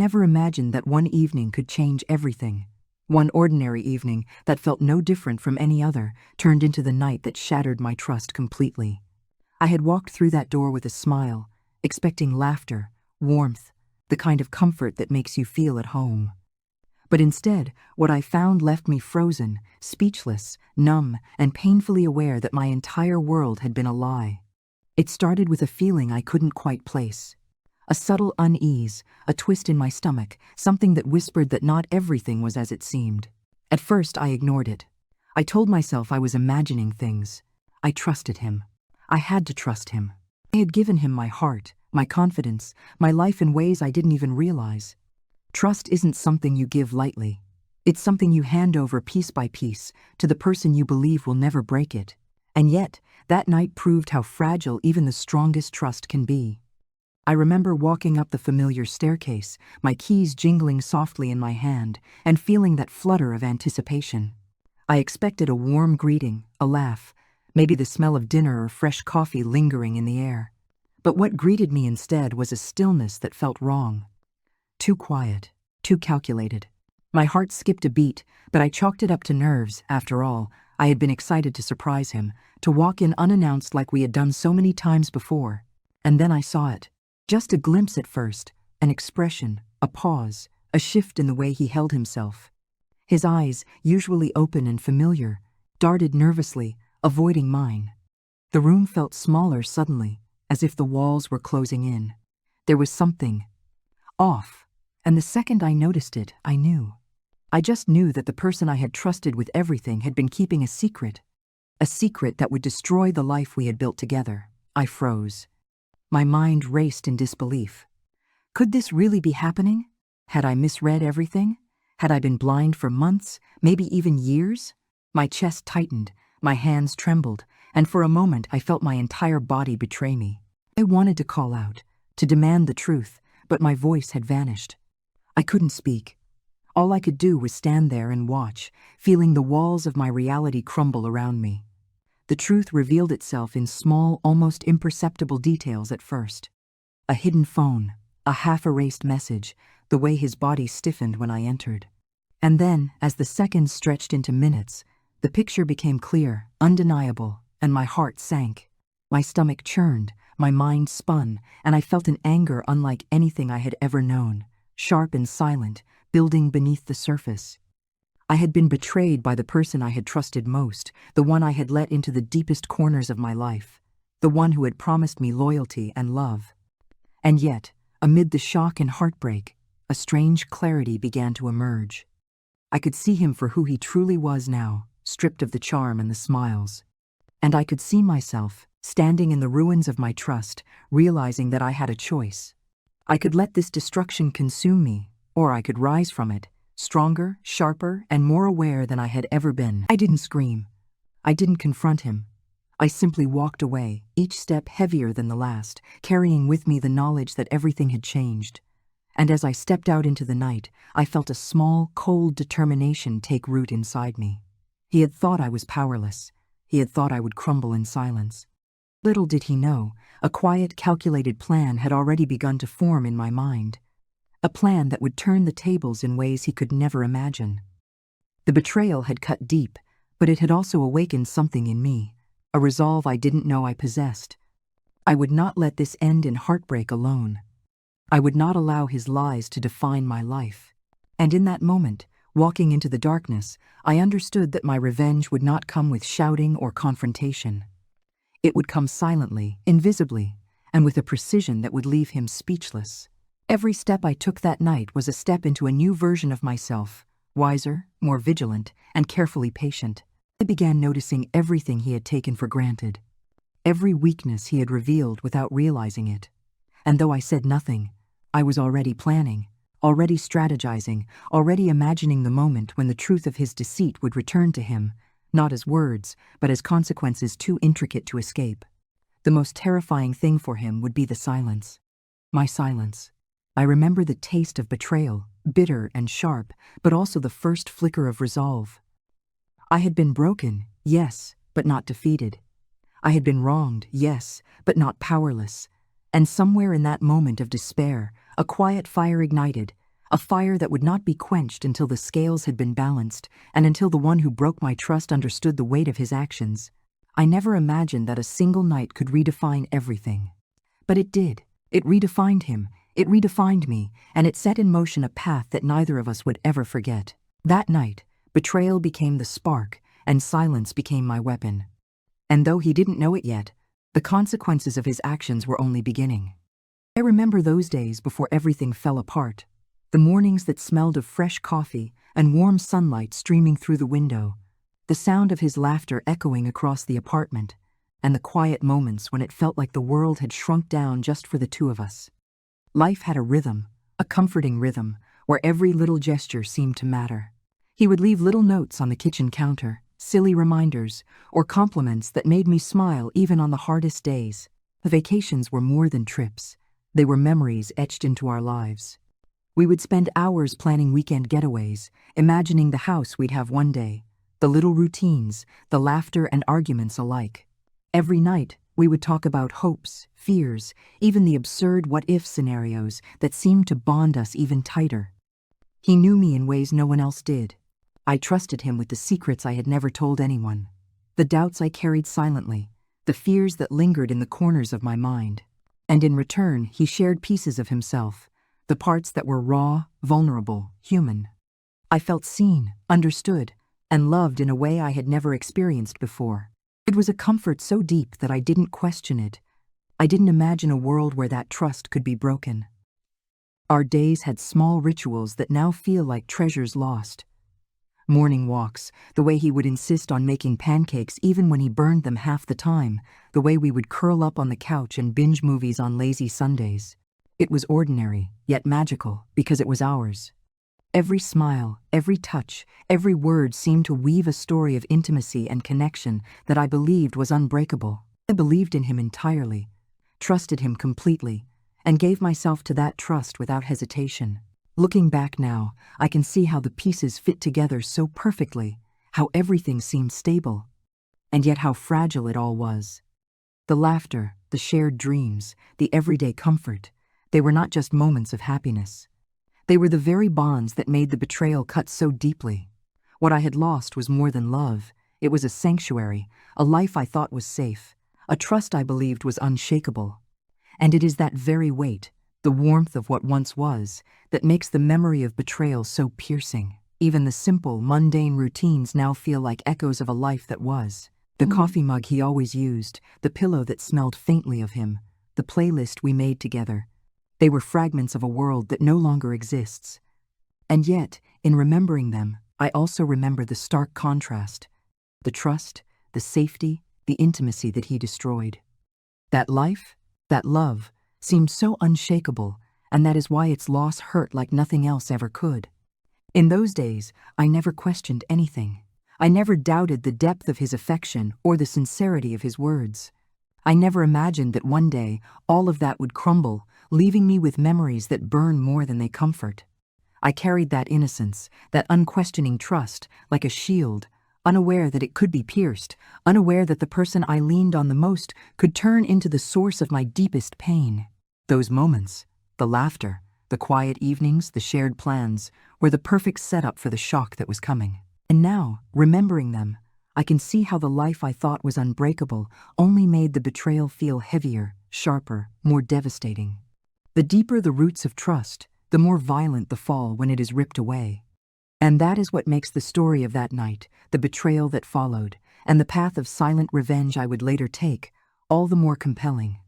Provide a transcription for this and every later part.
never imagined that one evening could change everything. One ordinary evening that felt no different from any other turned into the night that shattered my trust completely. I had walked through that door with a smile, expecting laughter, warmth, the kind of comfort that makes you feel at home. But instead, what I found left me frozen, speechless, numb, and painfully aware that my entire world had been a lie. It started with a feeling I couldn't quite place. A subtle unease, a twist in my stomach, something that whispered that not everything was as it seemed. At first, I ignored it. I told myself I was imagining things. I trusted him. I had to trust him. I had given him my heart, my confidence, my life in ways I didn't even realize. Trust isn't something you give lightly. It's something you hand over piece by piece to the person you believe will never break it. And yet, that night proved how fragile even the strongest trust can be. I remember walking up the familiar staircase, my keys jingling softly in my hand, and feeling that flutter of anticipation. I expected a warm greeting, a laugh, maybe the smell of dinner or fresh coffee lingering in the air. But what greeted me instead was a stillness that felt wrong. Too quiet, too calculated. My heart skipped a beat, but I chalked it up to nerves. After all, I had been excited to surprise him, to walk in unannounced like we had done so many times before. And then I saw it. Just a glimpse at first, an expression, a pause, a shift in the way he held himself. His eyes, usually open and familiar, darted nervously, avoiding mine. The room felt smaller suddenly, as if the walls were closing in. There was something off, and the second I noticed it, I knew. I just knew that the person I had trusted with everything had been keeping a secret that would destroy the life we had built together. I froze. My mind raced in disbelief. Could this really be happening? Had I misread everything? Had I been blind for months, maybe even years? My chest tightened, my hands trembled, and for a moment I felt my entire body betray me. I wanted to call out, to demand the truth, but my voice had vanished. I couldn't speak. All I could do was stand there and watch, feeling the walls of my reality crumble around me. The truth revealed itself in small, almost imperceptible details at first. A hidden phone, a half-erased message, the way his body stiffened when I entered. And then, as the seconds stretched into minutes, the picture became clear, undeniable, and my heart sank. My stomach churned, my mind spun, and I felt an anger unlike anything I had ever known, sharp and silent, building beneath the surface. I had been betrayed by the person I had trusted most, the one I had let into the deepest corners of my life, the one who had promised me loyalty and love. And yet, amid the shock and heartbreak, a strange clarity began to emerge. I could see him for who he truly was now, stripped of the charm and the smiles. And I could see myself, standing in the ruins of my trust, realizing that I had a choice. I could let this destruction consume me, or I could rise from it, stronger, sharper, and more aware than I had ever been. I didn't scream. I didn't confront him. I simply walked away, each step heavier than the last, carrying with me the knowledge that everything had changed. And as I stepped out into the night, I felt a small, cold determination take root inside me. He had thought I was powerless. He had thought I would crumble in silence. Little did he know, a quiet, calculated plan had already begun to form in my mind. A plan that would turn the tables in ways he could never imagine. The betrayal had cut deep, but it had also awakened something in me, a resolve I didn't know I possessed. I would not let this end in heartbreak alone. I would not allow his lies to define my life. And in that moment, walking into the darkness, I understood that my revenge would not come with shouting or confrontation. It would come silently, invisibly, and with a precision that would leave him speechless. Every step I took that night was a step into a new version of myself, wiser, more vigilant, and carefully patient. I began noticing everything he had taken for granted, every weakness he had revealed without realizing it. And though I said nothing, I was already planning, already strategizing, already imagining the moment when the truth of his deceit would return to him, not as words, but as consequences too intricate to escape. The most terrifying thing for him would be the silence. My silence. I remember the taste of betrayal, bitter and sharp, but also the first flicker of resolve. I had been broken, yes, but not defeated. I had been wronged, yes, but not powerless. And somewhere in that moment of despair, a quiet fire ignited, a fire that would not be quenched until the scales had been balanced and until the one who broke my trust understood the weight of his actions. I never imagined that a single night could redefine everything. But it did. It redefined him, it redefined me, and it set in motion a path that neither of us would ever forget. That night, betrayal became the spark, and silence became my weapon. And though he didn't know it yet, the consequences of his actions were only beginning. I remember those days before everything fell apart, the mornings that smelled of fresh coffee and warm sunlight streaming through the window, the sound of his laughter echoing across the apartment, and the quiet moments when it felt like the world had shrunk down just for the two of us. Life had a rhythm, a comforting rhythm, where every little gesture seemed to matter. He would leave little notes on the kitchen counter, silly reminders, or compliments that made me smile even on the hardest days. The vacations were more than trips. They were memories etched into our lives. We would spend hours planning weekend getaways, imagining the house we'd have one day, the little routines, the laughter and arguments alike. Every night, we would talk about hopes, fears, even the absurd what-if scenarios that seemed to bond us even tighter. He knew me in ways no one else did. I trusted him with the secrets I had never told anyone, the doubts I carried silently, the fears that lingered in the corners of my mind. And in return, he shared pieces of himself, the parts that were raw, vulnerable, human. I felt seen, understood, and loved in a way I had never experienced before. It was a comfort so deep that I didn't question it. I didn't imagine a world where that trust could be broken. Our days had small rituals that now feel like treasures lost. Morning walks, the way he would insist on making pancakes even when he burned them half the time, the way we would curl up on the couch and binge movies on lazy Sundays. It was ordinary, yet magical, because it was ours. Every smile, every touch, every word seemed to weave a story of intimacy and connection that I believed was unbreakable. I believed in him entirely, trusted him completely, and gave myself to that trust without hesitation. Looking back now, I can see how the pieces fit together so perfectly, how everything seemed stable, and yet how fragile it all was. The laughter, the shared dreams, the everyday comfort, they were not just moments of happiness. They were the very bonds that made the betrayal cut so deeply. What I had lost was more than love. It was a sanctuary, a life I thought was safe, a trust I believed was unshakable. And it is that very weight, the warmth of what once was, that makes the memory of betrayal so piercing. Even the simple, mundane routines now feel like echoes of a life that was. The coffee mug he always used, the pillow that smelled faintly of him, the playlist we made together. They were fragments of a world that no longer exists. And yet, in remembering them, I also remember the stark contrast, the trust, the safety, the intimacy that he destroyed. That life, that love, seemed so unshakable, and that is why its loss hurt like nothing else ever could. In those days, I never questioned anything. I never doubted the depth of his affection or the sincerity of his words. I never imagined that one day all of that would crumble, leaving me with memories that burn more than they comfort. I carried that innocence, that unquestioning trust, like a shield, unaware that it could be pierced, unaware that the person I leaned on the most could turn into the source of my deepest pain. Those moments, the laughter, the quiet evenings, the shared plans, were the perfect setup for the shock that was coming. And now, remembering them, I can see how the life I thought was unbreakable only made the betrayal feel heavier, sharper, more devastating. The deeper the roots of trust, the more violent the fall when it is ripped away. And that is what makes the story of that night, the betrayal that followed, and the path of silent revenge I would later take, all the more compelling.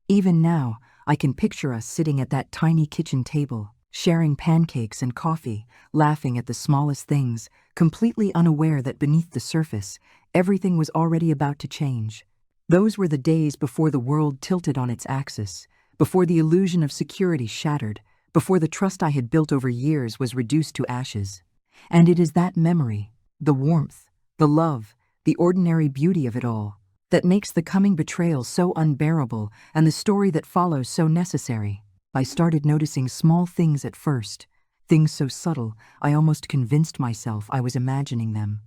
Even now, I can picture us sitting at that tiny kitchen table, sharing pancakes and coffee, laughing at the smallest things, completely unaware that beneath the surface, everything was already about to change. Those were the days before the world tilted on its axis, before the illusion of security shattered, before the trust I had built over years was reduced to ashes. And it is that memory, the warmth, the love, the ordinary beauty of it all, that makes the coming betrayal so unbearable and the story that follows so necessary. I started noticing small things at first, things so subtle I almost convinced myself I was imagining them.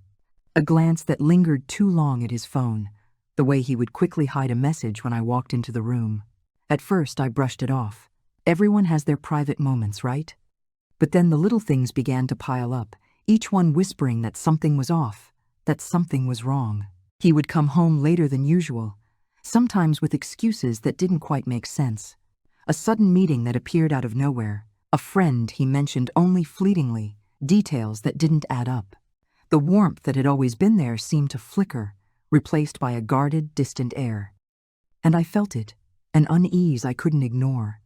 A glance that lingered too long at his phone, the way he would quickly hide a message when I walked into the room. At first I brushed it off. Everyone has their private moments, right? But then the little things began to pile up, each one whispering that something was off, that something was wrong. He would come home later than usual, sometimes with excuses that didn't quite make sense. A sudden meeting that appeared out of nowhere, a friend he mentioned only fleetingly, details that didn't add up. The warmth that had always been there seemed to flicker, replaced by a guarded, distant air. And I felt it, an unease I couldn't ignore.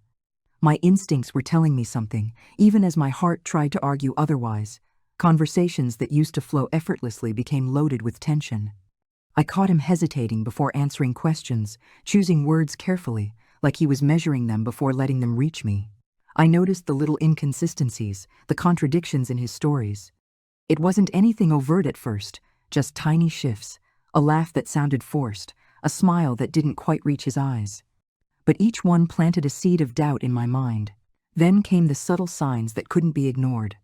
My instincts were telling me something, even as my heart tried to argue otherwise. Conversations that used to flow effortlessly became loaded with tension. I caught him hesitating before answering questions, choosing words carefully, like he was measuring them before letting them reach me. I noticed the little inconsistencies, the contradictions in his stories. It wasn't anything overt at first, just tiny shifts, a laugh that sounded forced, a smile that didn't quite reach his eyes. But each one planted a seed of doubt in my mind. Then came the subtle signs that couldn't be ignored.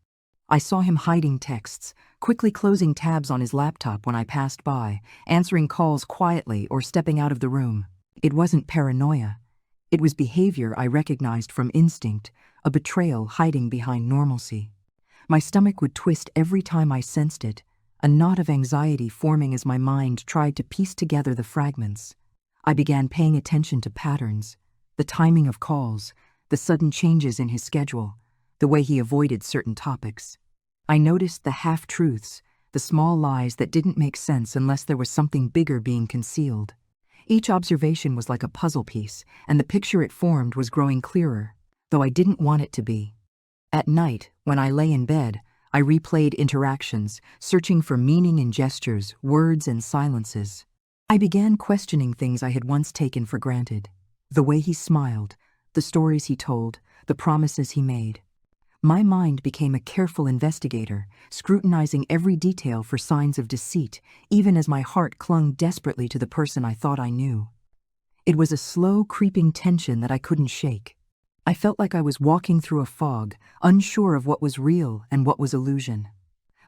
I saw him hiding texts, quickly closing tabs on his laptop when I passed by, answering calls quietly or stepping out of the room. It wasn't paranoia. It was behavior I recognized from instinct, a betrayal hiding behind normalcy. My stomach would twist every time I sensed it, a knot of anxiety forming as my mind tried to piece together the fragments. I began paying attention to patterns, the timing of calls, the sudden changes in his schedule, the way he avoided certain topics. I noticed the half-truths, the small lies that didn't make sense unless there was something bigger being concealed. Each observation was like a puzzle piece, and the picture it formed was growing clearer, though I didn't want it to be. At night, when I lay in bed, I replayed interactions, searching for meaning in gestures, words, and silences. I began questioning things I had once taken for granted. The way he smiled, the stories he told, the promises he made. My mind became a careful investigator, scrutinizing every detail for signs of deceit, even as my heart clung desperately to the person I thought I knew. It was a slow, creeping tension that I couldn't shake. I felt like I was walking through a fog, unsure of what was real and what was illusion.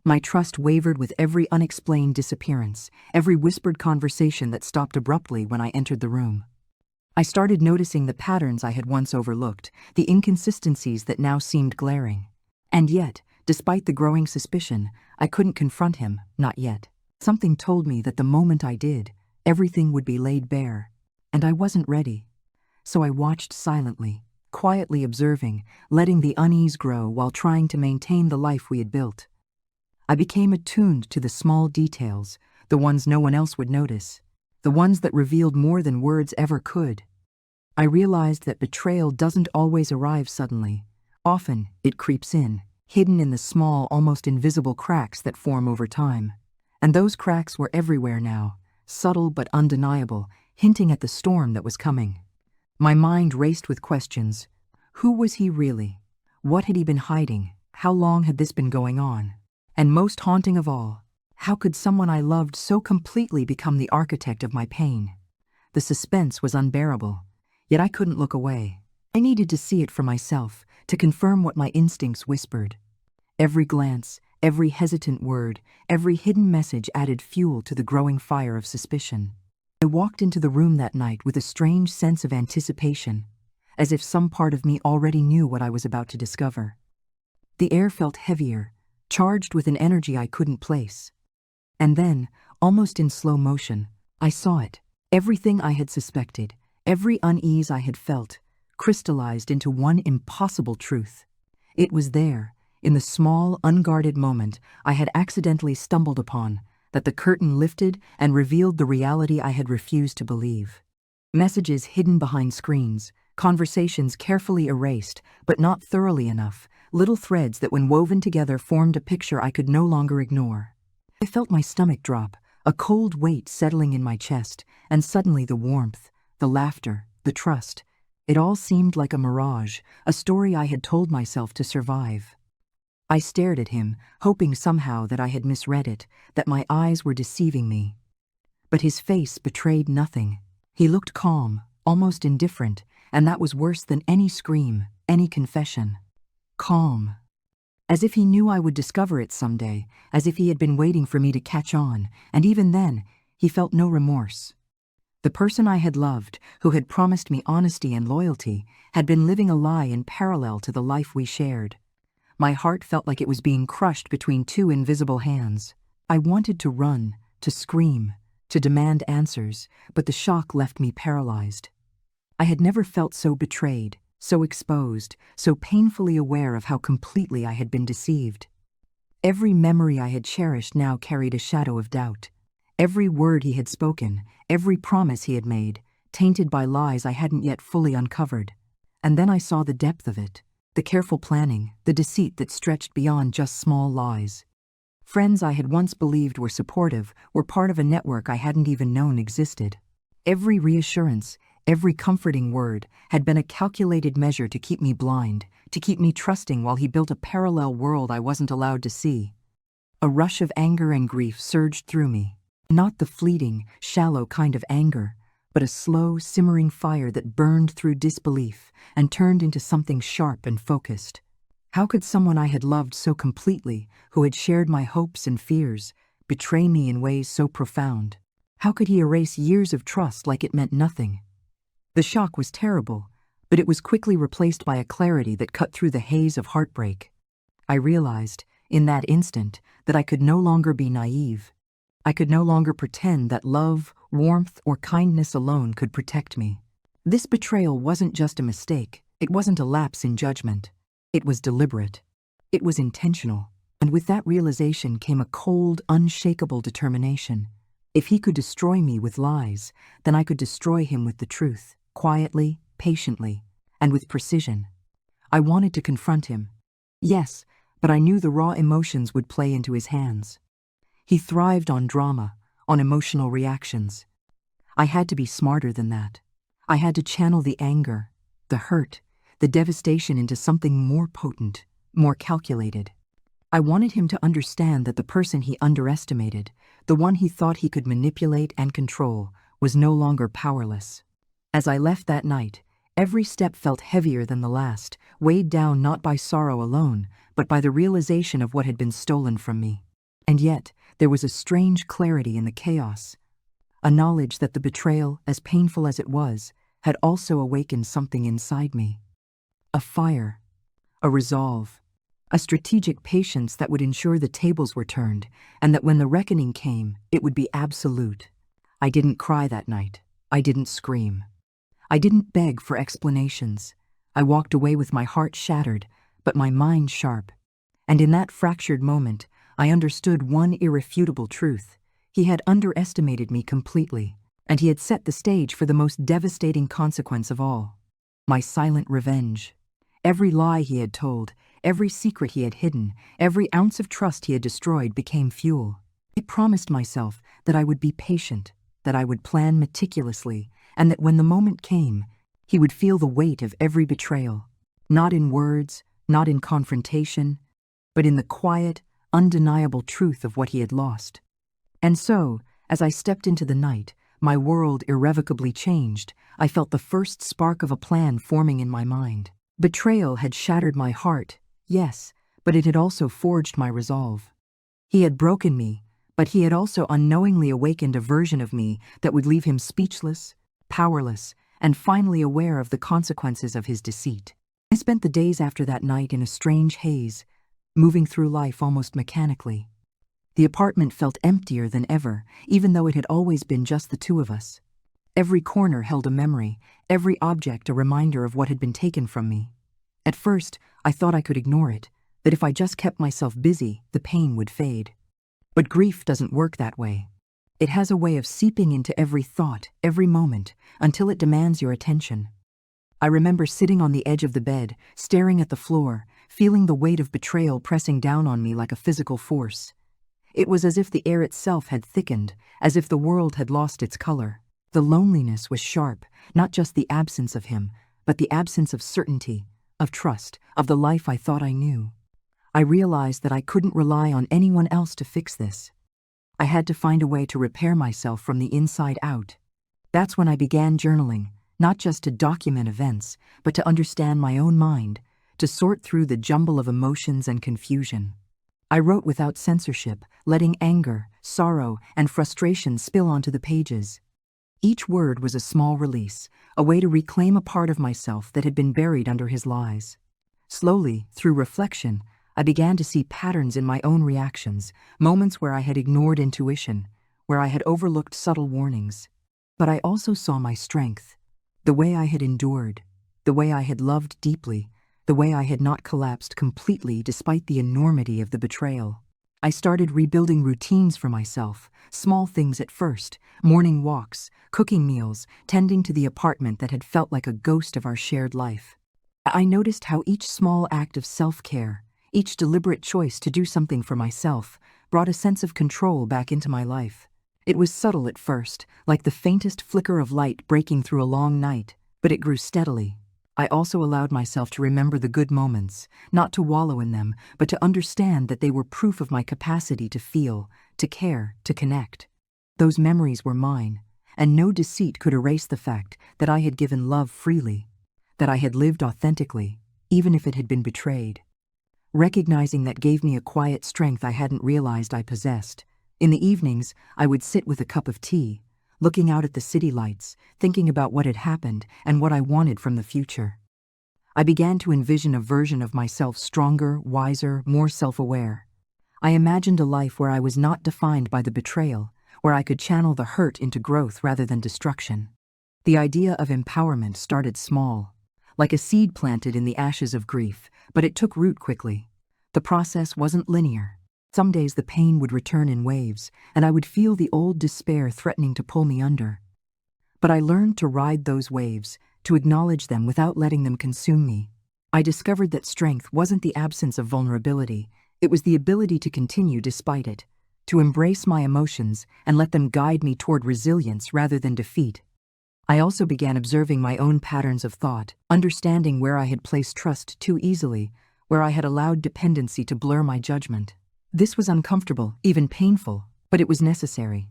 My trust wavered with every unexplained disappearance, every whispered conversation that stopped abruptly when I entered the room. I started noticing the patterns I had once overlooked, the inconsistencies that now seemed glaring. And yet, despite the growing suspicion, I couldn't confront him, not yet. Something told me that the moment I did, everything would be laid bare. And I wasn't ready. So I watched silently, quietly observing, letting the unease grow while trying to maintain the life we had built. I became attuned to the small details, the ones no one else would notice, the ones that revealed more than words ever could. I realized that betrayal doesn't always arrive suddenly. Often, it creeps in, hidden in the small, almost invisible cracks that form over time. And those cracks were everywhere now, subtle but undeniable, hinting at the storm that was coming. My mind raced with questions. Who was he really? What had he been hiding? How long had this been going on? And most haunting of all, how could someone I loved so completely become the architect of my pain? The suspense was unbearable, yet I couldn't look away. I needed to see it for myself, to confirm what my instincts whispered. Every glance, every hesitant word, every hidden message added fuel to the growing fire of suspicion. I walked into the room that night with a strange sense of anticipation, as if some part of me already knew what I was about to discover. The air felt heavier, charged with an energy I couldn't place. And then, almost in slow motion, I saw it. Everything I had suspected, every unease I had felt, crystallized into one impossible truth. It was there, in the small, unguarded moment I had accidentally stumbled upon, that the curtain lifted and revealed the reality I had refused to believe. Messages hidden behind screens, conversations carefully erased, but not thoroughly enough, little threads that when woven together formed a picture I could no longer ignore. I felt my stomach drop, a cold weight settling in my chest, and suddenly the warmth, the laughter, the trust. It all seemed like a mirage, a story I had told myself to survive. I stared at him, hoping somehow that I had misread it, that my eyes were deceiving me. But his face betrayed nothing. He looked calm, almost indifferent, and that was worse than any scream, any confession. Calm. As if he knew I would discover it someday, as if he had been waiting for me to catch on, and even then, he felt no remorse. The person I had loved, who had promised me honesty and loyalty, had been living a lie in parallel to the life we shared. My heart felt like it was being crushed between two invisible hands. I wanted to run, to scream, to demand answers, but the shock left me paralyzed. I had never felt so betrayed, so exposed, so painfully aware of how completely I had been deceived. Every memory I had cherished now carried a shadow of doubt. Every word he had spoken, every promise he had made, tainted by lies I hadn't yet fully uncovered. And then I saw the depth of it, the careful planning, the deceit that stretched beyond just small lies. Friends I had once believed were supportive were part of a network I hadn't even known existed. Every reassurance, every comforting word had been a calculated measure to keep me blind, to keep me trusting while he built a parallel world I wasn't allowed to see. A rush of anger and grief surged through me. Not the fleeting, shallow kind of anger, but a slow, simmering fire that burned through disbelief and turned into something sharp and focused. How could someone I had loved so completely, who had shared my hopes and fears, betray me in ways so profound? How could he erase years of trust like it meant nothing? The shock was terrible, but it was quickly replaced by a clarity that cut through the haze of heartbreak. I realized, in that instant, that I could no longer be naive. I could no longer pretend that love, warmth, or kindness alone could protect me. This betrayal wasn't just a mistake. It wasn't a lapse in judgment. It was deliberate. It was intentional. And with that realization came a cold, unshakable determination. If he could destroy me with lies, then I could destroy him with the truth, quietly, patiently, and with precision. I wanted to confront him. Yes, but I knew the raw emotions would play into his hands. He thrived on drama, on emotional reactions. I had to be smarter than that. I had to channel the anger, the hurt, the devastation into something more potent, more calculated. I wanted him to understand that the person he underestimated, the one he thought he could manipulate and control, was no longer powerless. As I left that night, every step felt heavier than the last, weighed down not by sorrow alone, but by the realization of what had been stolen from me. And yet, there was a strange clarity in the chaos, a knowledge that the betrayal, as painful as it was, had also awakened something inside me. A fire, a resolve, a strategic patience that would ensure the tables were turned, and that when the reckoning came, it would be absolute. I didn't cry that night. I didn't scream. I didn't beg for explanations. I walked away with my heart shattered, but my mind sharp. And in that fractured moment, I understood one irrefutable truth. He had underestimated me completely, and he had set the stage for the most devastating consequence of all: my silent revenge. Every lie he had told, every secret he had hidden, every ounce of trust he had destroyed became fuel. I promised myself that I would be patient, that I would plan meticulously, and that when the moment came, he would feel the weight of every betrayal, not in words, not in confrontation, but in the quiet, undeniable truth of what he had lost. And so, as I stepped into the night, my world irrevocably changed. I felt the first spark of a plan forming in my mind. Betrayal had shattered my heart, yes, but it had also forged my resolve. He had broken me, but he had also unknowingly awakened a version of me that would leave him speechless, powerless, and finally aware of the consequences of his deceit. I spent the days after that night in a strange haze, moving through life almost mechanically. The apartment felt emptier than ever, even though it had always been just the two of us. Every corner held a memory, every object a reminder of what had been taken from me. At first, I thought I could ignore it, that if I just kept myself busy, the pain would fade. But grief doesn't work that way. It has a way of seeping into every thought, every moment, until it demands your attention. I remember sitting on the edge of the bed, staring at the floor, feeling the weight of betrayal pressing down on me like a physical force. It was as if the air itself had thickened, as if the world had lost its color. The loneliness was sharp, not just the absence of him, but the absence of certainty, of trust, of the life I thought I knew. I realized that I couldn't rely on anyone else to fix this. I had to find a way to repair myself from the inside out. That's when I began journaling, not just to document events, but to understand my own mind, to sort through the jumble of emotions and confusion. I wrote without censorship, letting anger, sorrow, and frustration spill onto the pages. Each word was a small release, a way to reclaim a part of myself that had been buried under his lies. Slowly, through reflection, I began to see patterns in my own reactions, moments where I had ignored intuition, where I had overlooked subtle warnings. But I also saw my strength, the way I had endured, the way I had loved deeply, the way I had not collapsed completely despite the enormity of the betrayal. I started rebuilding routines for myself, small things at first, morning walks, cooking meals, tending to the apartment that had felt like a ghost of our shared life. I noticed how each small act of self-care, each deliberate choice to do something for myself, brought a sense of control back into my life. It was subtle at first, like the faintest flicker of light breaking through a long night, but it grew steadily. I also allowed myself to remember the good moments, not to wallow in them, but to understand that they were proof of my capacity to feel, to care, to connect. Those memories were mine, and no deceit could erase the fact that I had given love freely, that I had lived authentically, even if it had been betrayed. Recognizing that gave me a quiet strength I hadn't realized I possessed. In the evenings, I would sit with a cup of tea, looking out at the city lights, thinking about what had happened and what I wanted from the future. I began to envision a version of myself stronger, wiser, more self-aware. I imagined a life where I was not defined by the betrayal, where I could channel the hurt into growth rather than destruction. The idea of empowerment started small, like a seed planted in the ashes of grief, but it took root quickly. The process wasn't linear. Some days the pain would return in waves, and I would feel the old despair threatening to pull me under. But I learned to ride those waves, to acknowledge them without letting them consume me. I discovered that strength wasn't the absence of vulnerability, it was the ability to continue despite it, to embrace my emotions and let them guide me toward resilience rather than defeat. I also began observing my own patterns of thought, understanding where I had placed trust too easily, where I had allowed dependency to blur my judgment. This was uncomfortable, even painful, but it was necessary.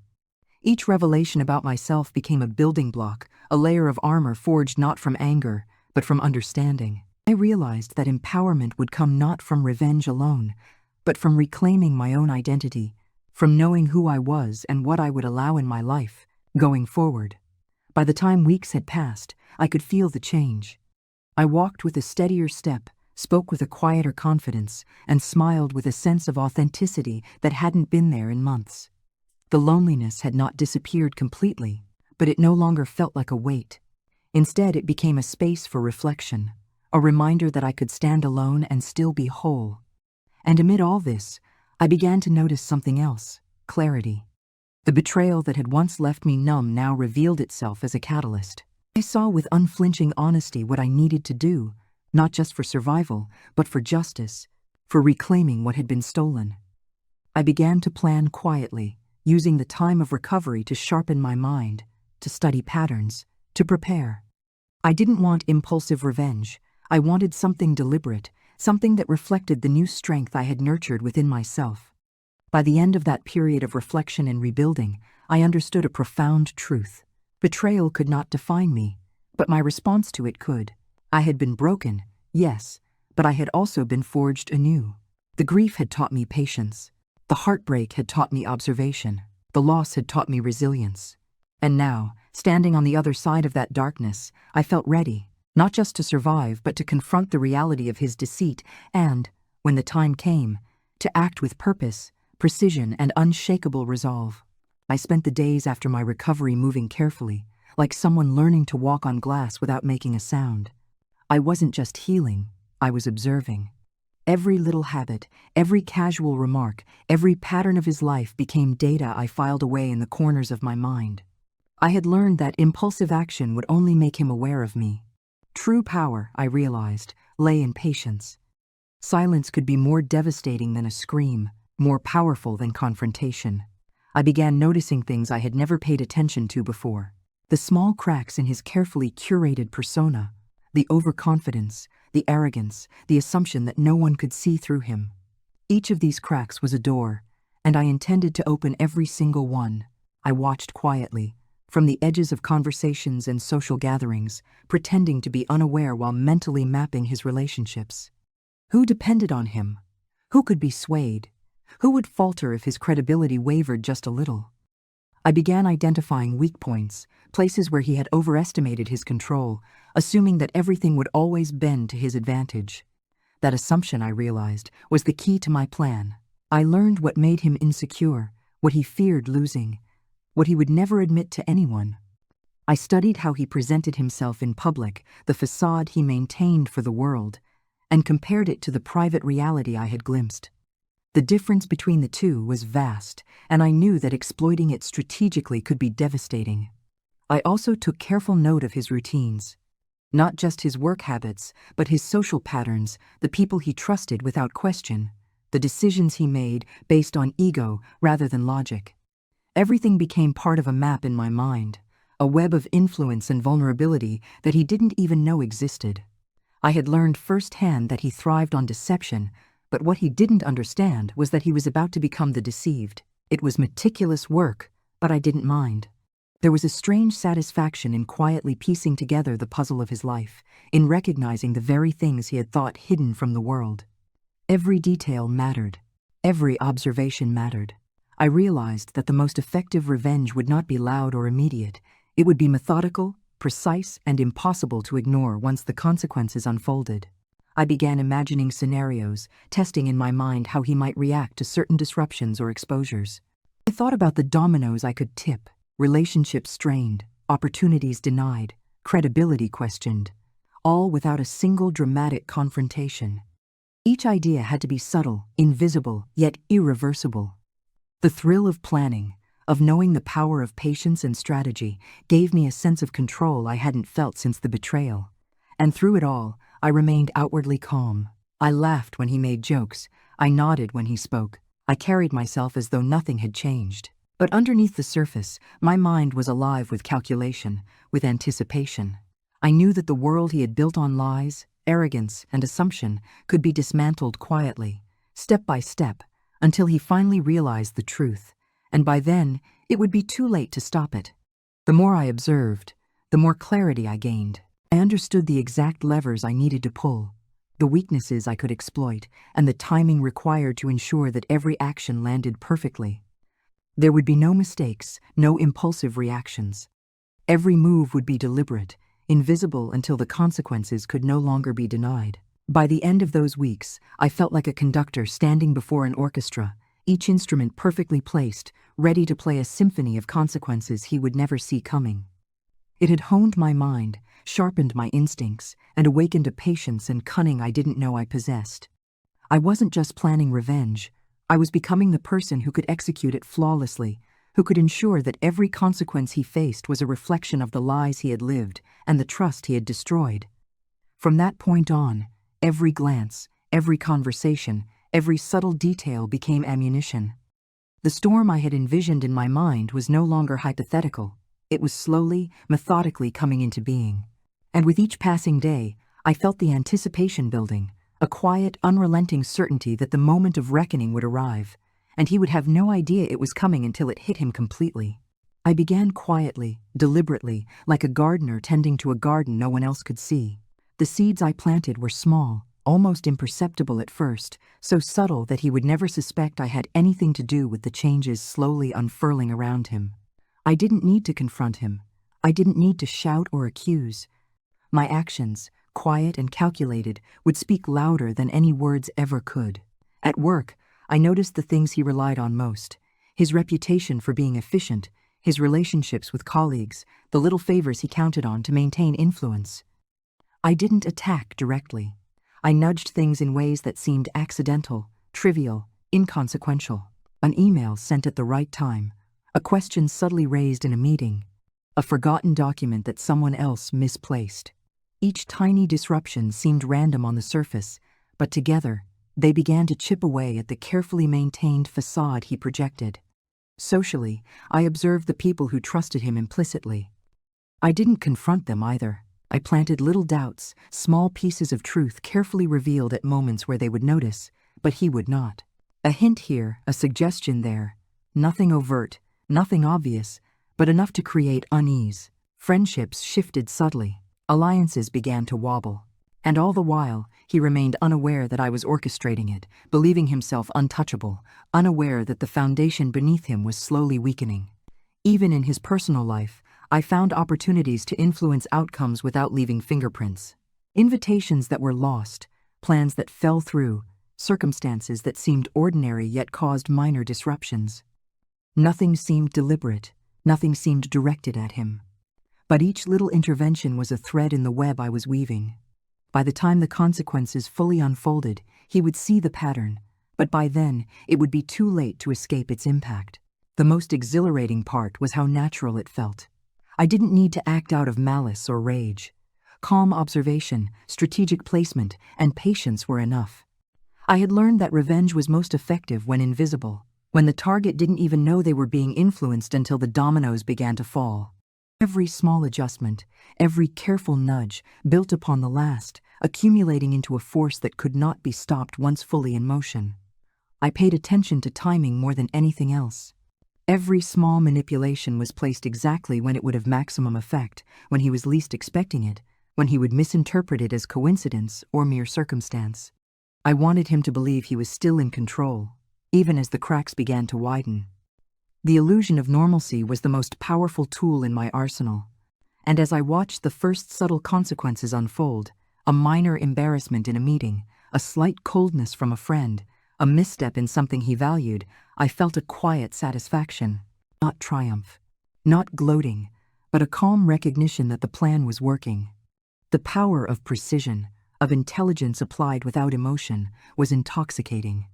Each revelation about myself became a building block, a layer of armor forged not from anger, but from understanding. I realized that empowerment would come not from revenge alone, but from reclaiming my own identity, from knowing who I was and what I would allow in my life, going forward. By the time weeks had passed, I could feel the change. I walked with a steadier step, spoke with a quieter confidence, and smiled with a sense of authenticity that hadn't been there in months. The loneliness had not disappeared completely, but it no longer felt like a weight. Instead, it became a space for reflection, a reminder that I could stand alone and still be whole. And amid all this, I began to notice something else: clarity. The betrayal that had once left me numb now revealed itself as a catalyst. I saw with unflinching honesty what I needed to do, not just for survival, but for justice, for reclaiming what had been stolen. I began to plan quietly, using the time of recovery to sharpen my mind, to study patterns, to prepare. I didn't want impulsive revenge. I wanted something deliberate, something that reflected the new strength I had nurtured within myself. By the end of that period of reflection and rebuilding, I understood a profound truth. Betrayal could not define me, but my response to it could. I had been broken, yes, but I had also been forged anew. The grief had taught me patience. The heartbreak had taught me observation. The loss had taught me resilience. And now, standing on the other side of that darkness, I felt ready, not just to survive, but to confront the reality of his deceit and, when the time came, to act with purpose, precision, and unshakable resolve. I spent the days after my recovery moving carefully, like someone learning to walk on glass without making a sound. I wasn't just healing, I was observing. Every little habit, every casual remark, every pattern of his life became data I filed away in the corners of my mind. I had learned that impulsive action would only make him aware of me. True power, I realized, lay in patience. Silence could be more devastating than a scream, more powerful than confrontation. I began noticing things I had never paid attention to before. The small cracks in his carefully curated persona, the overconfidence, the arrogance, the assumption that no one could see through him. Each of these cracks was a door, and I intended to open every single one. I watched quietly, from the edges of conversations and social gatherings, pretending to be unaware while mentally mapping his relationships. Who depended on him? Who could be swayed? Who would falter if his credibility wavered just a little? I began identifying weak points, places where he had overestimated his control, assuming that everything would always bend to his advantage. That assumption, I realized, was the key to my plan. I learned what made him insecure, what he feared losing, what he would never admit to anyone. I studied how he presented himself in public, the facade he maintained for the world, and compared it to the private reality I had glimpsed. The difference between the two was vast, and I knew that exploiting it strategically could be devastating. I also took careful note of his routines. Not just his work habits, but his social patterns, the people he trusted without question, the decisions he made based on ego rather than logic. Everything became part of a map in my mind, a web of influence and vulnerability that he didn't even know existed. I had learned firsthand that he thrived on deception, but what he didn't understand was that he was about to become the deceived. It was meticulous work, but I didn't mind. There was a strange satisfaction in quietly piecing together the puzzle of his life, in recognizing the very things he had thought hidden from the world. Every detail mattered. Every observation mattered. I realized that the most effective revenge would not be loud or immediate. It would be methodical, precise, and impossible to ignore once the consequences unfolded. I began imagining scenarios, testing in my mind how he might react to certain disruptions or exposures. I thought about the dominoes I could tip. Relationships strained, opportunities denied, credibility questioned, all without a single dramatic confrontation. Each idea had to be subtle, invisible, yet irreversible. The thrill of planning, of knowing the power of patience and strategy, gave me a sense of control I hadn't felt since the betrayal. And through it all, I remained outwardly calm. I laughed when he made jokes. I nodded when he spoke. I carried myself as though nothing had changed. But underneath the surface, my mind was alive with calculation, with anticipation. I knew that the world he had built on lies, arrogance, and assumption could be dismantled quietly, step by step, until he finally realized the truth, and by then, it would be too late to stop it. The more I observed, the more clarity I gained. I understood the exact levers I needed to pull, the weaknesses I could exploit, and the timing required to ensure that every action landed perfectly. There would be no mistakes, no impulsive reactions. Every move would be deliberate, invisible until the consequences could no longer be denied. By the end of those weeks, I felt like a conductor standing before an orchestra, each instrument perfectly placed, ready to play a symphony of consequences he would never see coming. It had honed my mind, sharpened my instincts, and awakened a patience and cunning I didn't know I possessed. I wasn't just planning revenge. I was becoming the person who could execute it flawlessly, who could ensure that every consequence he faced was a reflection of the lies he had lived and the trust he had destroyed. From that point on, every glance, every conversation, every subtle detail became ammunition. The storm I had envisioned in my mind was no longer hypothetical. It was slowly, methodically coming into being. And with each passing day, I felt the anticipation building, a quiet, unrelenting certainty that the moment of reckoning would arrive, and he would have no idea it was coming until it hit him completely. I began quietly, deliberately, like a gardener tending to a garden no one else could see. The seeds I planted were small, almost imperceptible at first, so subtle that he would never suspect I had anything to do with the changes slowly unfurling around him. I didn't need to confront him. I didn't need to shout or accuse. My actions, quiet and calculated, would speak louder than any words ever could. At work, I noticed the things he relied on most: his reputation for being efficient, his relationships with colleagues, the little favors he counted on to maintain influence. I didn't attack directly. I nudged things in ways that seemed accidental, trivial, inconsequential. An email sent at the right time, a question subtly raised in a meeting, a forgotten document that someone else misplaced. Each tiny disruption seemed random on the surface, but together, they began to chip away at the carefully maintained facade he projected. Socially, I observed the people who trusted him implicitly. I didn't confront them either. I planted little doubts, small pieces of truth carefully revealed at moments where they would notice, but he would not. A hint here, a suggestion there. Nothing overt, nothing obvious, but enough to create unease. Friendships shifted subtly. Alliances began to wobble. And all the while, he remained unaware that I was orchestrating it, believing himself untouchable, unaware that the foundation beneath him was slowly weakening. Even in his personal life, I found opportunities to influence outcomes without leaving fingerprints. Invitations that were lost, plans that fell through, circumstances that seemed ordinary yet caused minor disruptions. Nothing seemed deliberate, nothing seemed directed at him. But each little intervention was a thread in the web I was weaving. By the time the consequences fully unfolded, he would see the pattern, but by then it would be too late to escape its impact. The most exhilarating part was how natural it felt. I didn't need to act out of malice or rage. Calm observation, strategic placement, and patience were enough. I had learned that revenge was most effective when invisible, when the target didn't even know they were being influenced until the dominoes began to fall. Every small adjustment, every careful nudge, built upon the last, accumulating into a force that could not be stopped once fully in motion. I paid attention to timing more than anything else. Every small manipulation was placed exactly when it would have maximum effect, when he was least expecting it, when he would misinterpret it as coincidence or mere circumstance. I wanted him to believe he was still in control, even as the cracks began to widen. The illusion of normalcy was the most powerful tool in my arsenal, and as I watched the first subtle consequences unfold, a minor embarrassment in a meeting, a slight coldness from a friend, a misstep in something he valued, I felt a quiet satisfaction, not triumph, not gloating, but a calm recognition that the plan was working. The power of precision, of intelligence applied without emotion, was intoxicating.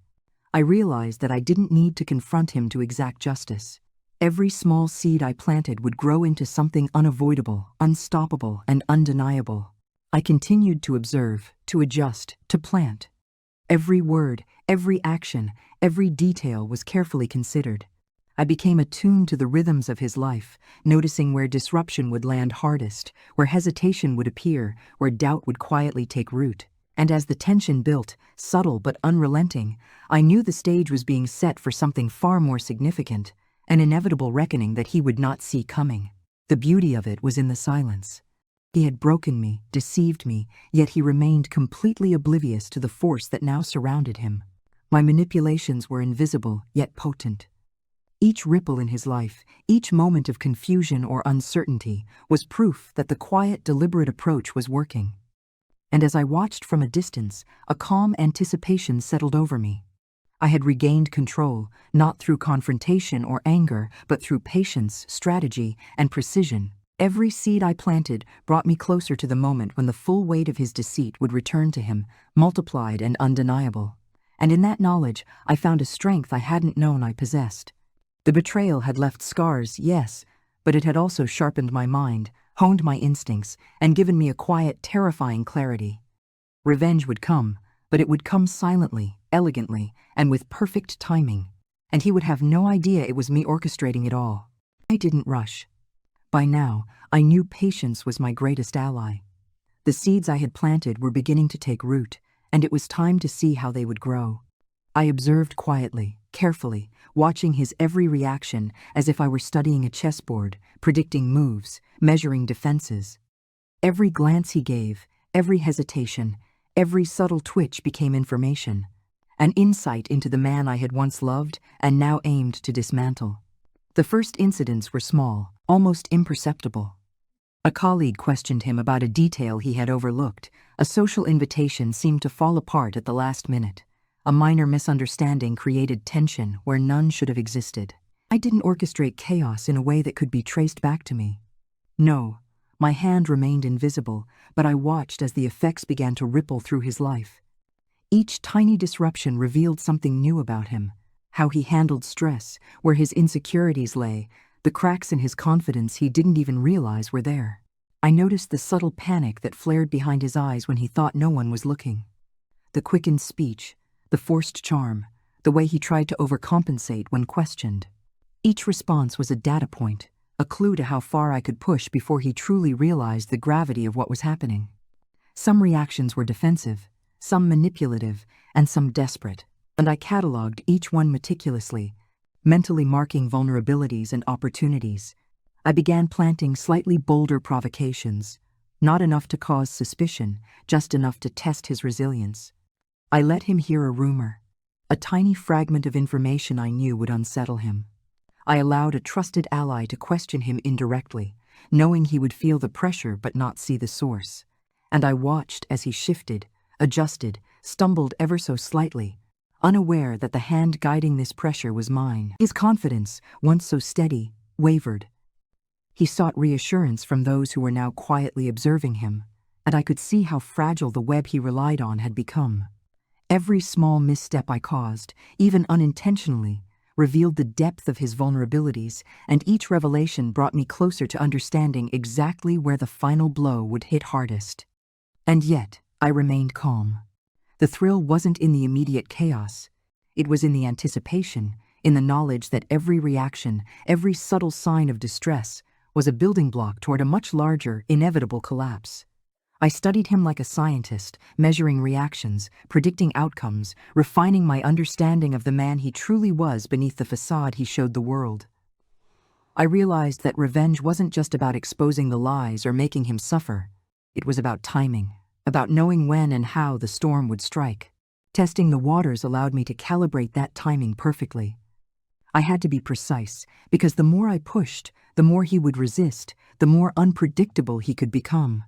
I realized that I didn't need to confront him to exact justice. Every small seed I planted would grow into something unavoidable, unstoppable, and undeniable. I continued to observe, to adjust, to plant. Every word, every action, every detail was carefully considered. I became attuned to the rhythms of his life, noticing where disruption would land hardest, where hesitation would appear, where doubt would quietly take root. And as the tension built, subtle but unrelenting, I knew the stage was being set for something far more significant, an inevitable reckoning that he would not see coming. The beauty of it was in the silence. He had broken me, deceived me, yet he remained completely oblivious to the force that now surrounded him. My manipulations were invisible, yet potent. Each ripple in his life, each moment of confusion or uncertainty, was proof that the quiet, deliberate approach was working. And as I watched from a distance, a calm anticipation settled over me. I had regained control, not through confrontation or anger, but through patience, strategy, and precision. Every seed I planted brought me closer to the moment when the full weight of his deceit would return to him, multiplied and undeniable. And in that knowledge, I found a strength I hadn't known I possessed. The betrayal had left scars, yes, but it had also sharpened my mind, honed my instincts, and given me a quiet, terrifying clarity. Revenge would come, but it would come silently, elegantly, and with perfect timing, and he would have no idea it was me orchestrating it all. I didn't rush. By now, I knew patience was my greatest ally. The seeds I had planted were beginning to take root, and it was time to see how they would grow. I observed quietly, carefully, watching his every reaction as if I were studying a chessboard, predicting moves, measuring defenses. Every glance he gave, every hesitation, every subtle twitch became information, an insight into the man I had once loved and now aimed to dismantle. The first incidents were small, almost imperceptible. A colleague questioned him about a detail he had overlooked. A social invitation seemed to fall apart at the last minute. A minor misunderstanding created tension where none should have existed. I didn't orchestrate chaos in a way that could be traced back to me. No, my hand remained invisible, but I watched as the effects began to ripple through his life. Each tiny disruption revealed something new about him, how he handled stress, where his insecurities lay, the cracks in his confidence he didn't even realize were there. I noticed the subtle panic that flared behind his eyes when he thought no one was looking. The quickened speech, the forced charm, the way he tried to overcompensate when questioned. Each response was a data point, a clue to how far I could push before he truly realized the gravity of what was happening. Some reactions were defensive, some manipulative, and some desperate, and I cataloged each one meticulously, mentally marking vulnerabilities and opportunities. I began planting slightly bolder provocations, not enough to cause suspicion, just enough to test his resilience. I let him hear a rumor, a tiny fragment of information I knew would unsettle him. I allowed a trusted ally to question him indirectly, knowing he would feel the pressure but not see the source. And I watched as he shifted, adjusted, stumbled ever so slightly, unaware that the hand guiding this pressure was mine. His confidence, once so steady, wavered. He sought reassurance from those who were now quietly observing him, and I could see how fragile the web he relied on had become. Every small misstep I caused, even unintentionally, revealed the depth of his vulnerabilities, and each revelation brought me closer to understanding exactly where the final blow would hit hardest. And yet, I remained calm. The thrill wasn't in the immediate chaos. It was in the anticipation, in the knowledge that every reaction, every subtle sign of distress, was a building block toward a much larger, inevitable collapse. I studied him like a scientist, measuring reactions, predicting outcomes, refining my understanding of the man he truly was beneath the facade he showed the world. I realized that revenge wasn't just about exposing the lies or making him suffer. It was about timing, about knowing when and how the storm would strike. Testing the waters allowed me to calibrate that timing perfectly. I had to be precise, because the more I pushed, the more he would resist, the more unpredictable he could become.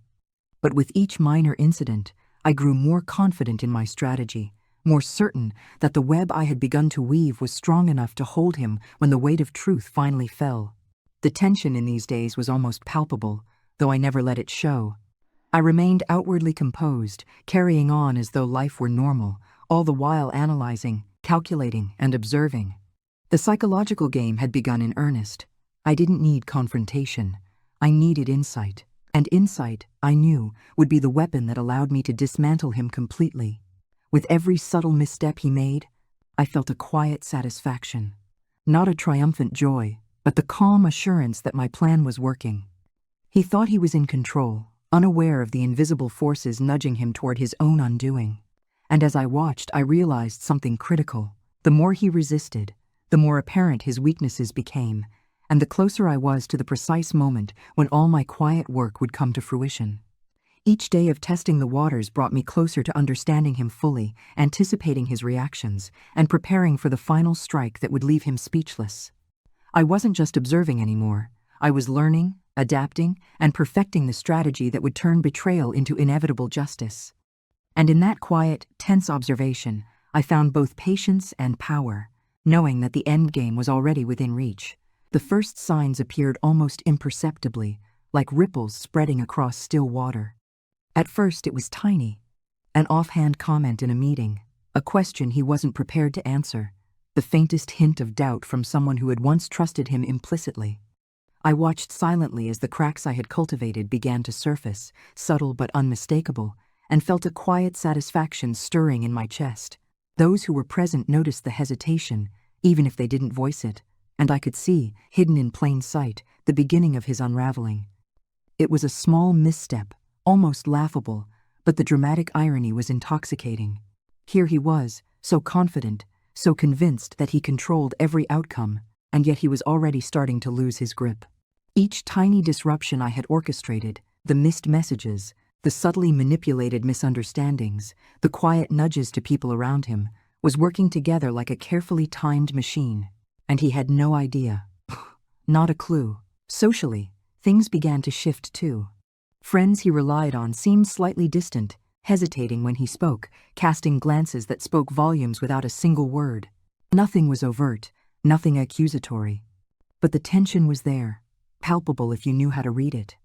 But with each minor incident, I grew more confident in my strategy, more certain that the web I had begun to weave was strong enough to hold him when the weight of truth finally fell. The tension in these days was almost palpable, though I never let it show. I remained outwardly composed, carrying on as though life were normal, all the while analyzing, calculating, and observing. The psychological game had begun in earnest. I didn't need confrontation. I needed insight. And insight, I knew, would be the weapon that allowed me to dismantle him completely. With every subtle misstep he made, I felt a quiet satisfaction. Not a triumphant joy, but the calm assurance that my plan was working. He thought he was in control, unaware of the invisible forces nudging him toward his own undoing. And as I watched, I realized something critical. The more he resisted, the more apparent his weaknesses became, and the closer I was to the precise moment when all my quiet work would come to fruition. Each day of testing the waters brought me closer to understanding him fully, anticipating his reactions, and preparing for the final strike that would leave him speechless. I wasn't just observing anymore. I was learning, adapting, and perfecting the strategy that would turn betrayal into inevitable justice. And in that quiet, tense observation, I found both patience and power, knowing that the endgame was already within reach. The first signs appeared almost imperceptibly, like ripples spreading across still water. At first it was tiny, an offhand comment in a meeting, a question he wasn't prepared to answer, the faintest hint of doubt from someone who had once trusted him implicitly. I watched silently as the cracks I had cultivated began to surface, subtle but unmistakable, and felt a quiet satisfaction stirring in my chest. Those who were present noticed the hesitation, even if they didn't voice it, and I could see, hidden in plain sight, the beginning of his unraveling. It was a small misstep, almost laughable, but the dramatic irony was intoxicating. Here he was, so confident, so convinced that he controlled every outcome, and yet he was already starting to lose his grip. Each tiny disruption I had orchestrated, the missed messages, the subtly manipulated misunderstandings, the quiet nudges to people around him, was working together like a carefully timed machine. And he had no idea. Not a clue. Socially, things began to shift too. Friends he relied on seemed slightly distant, hesitating when he spoke, casting glances that spoke volumes without a single word. Nothing was overt, nothing accusatory. But the tension was there, palpable if you knew how to read it.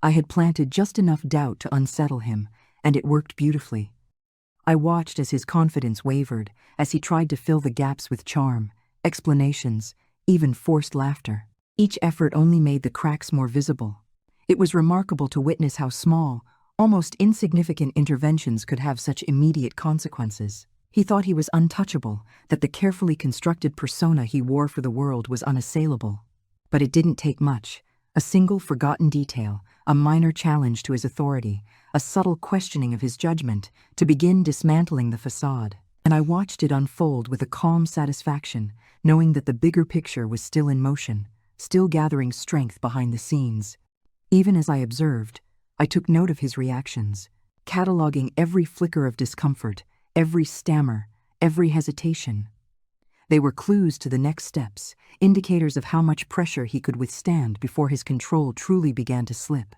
I had planted just enough doubt to unsettle him, and it worked beautifully. I watched as his confidence wavered, as he tried to fill the gaps with charm, explanations, even forced laughter. Each effort only made the cracks more visible. It was remarkable to witness how small, almost insignificant interventions could have such immediate consequences. He thought he was untouchable, that the carefully constructed persona he wore for the world was unassailable. But it didn't take much. A single forgotten detail, a minor challenge to his authority, a subtle questioning of his judgment, to begin dismantling the facade. And I watched it unfold with a calm satisfaction, knowing that the bigger picture was still in motion, still gathering strength behind the scenes. Even as I observed, I took note of his reactions, cataloging every flicker of discomfort, every stammer, every hesitation. They were clues to the next steps, indicators of how much pressure he could withstand before his control truly began to slip.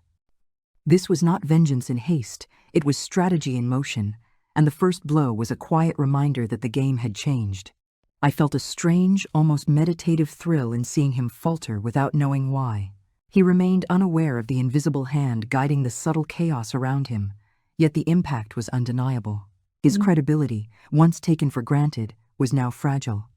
This was not vengeance in haste, it was strategy in motion, and the first blow was a quiet reminder that the game had changed. I felt a strange, almost meditative thrill in seeing him falter without knowing why. He remained unaware of the invisible hand guiding the subtle chaos around him, yet the impact was undeniable. His credibility, once taken for granted, was now fragile.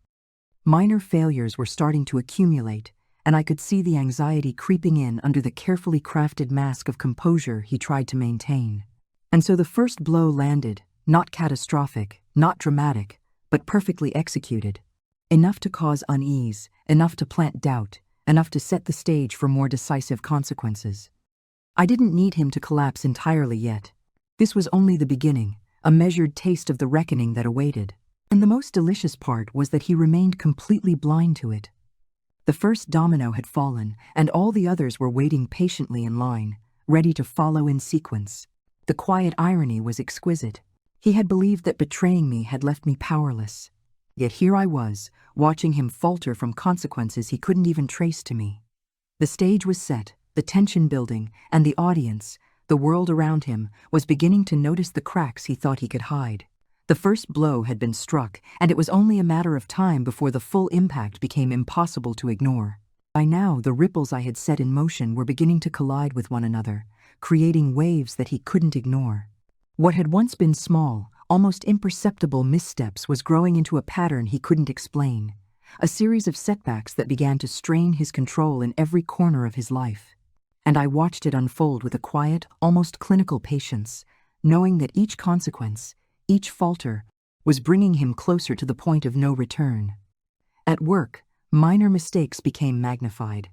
Minor failures were starting to accumulate, and I could see the anxiety creeping in under the carefully crafted mask of composure he tried to maintain. And so the first blow landed, not catastrophic, not dramatic, but perfectly executed. Enough to cause unease, enough to plant doubt, enough to set the stage for more decisive consequences. I didn't need him to collapse entirely yet. This was only the beginning, a measured taste of the reckoning that awaited. And the most delicious part was that he remained completely blind to it. The first domino had fallen, and all the others were waiting patiently in line, ready to follow in sequence. The quiet irony was exquisite. He had believed that betraying me had left me powerless. Yet here I was, watching him falter from consequences he couldn't even trace to me. The stage was set, the tension building, and the audience, the world around him, was beginning to notice the cracks he thought he could hide. The first blow had been struck, and it was only a matter of time before the full impact became impossible to ignore. By now, the ripples I had set in motion were beginning to collide with one another, creating waves that he couldn't ignore. What had once been small, almost imperceptible missteps was growing into a pattern he couldn't explain, a series of setbacks that began to strain his control in every corner of his life. And I watched it unfold with a quiet, almost clinical patience, knowing that each consequence, each falter, was bringing him closer to the point of no return. At work, minor mistakes became magnified.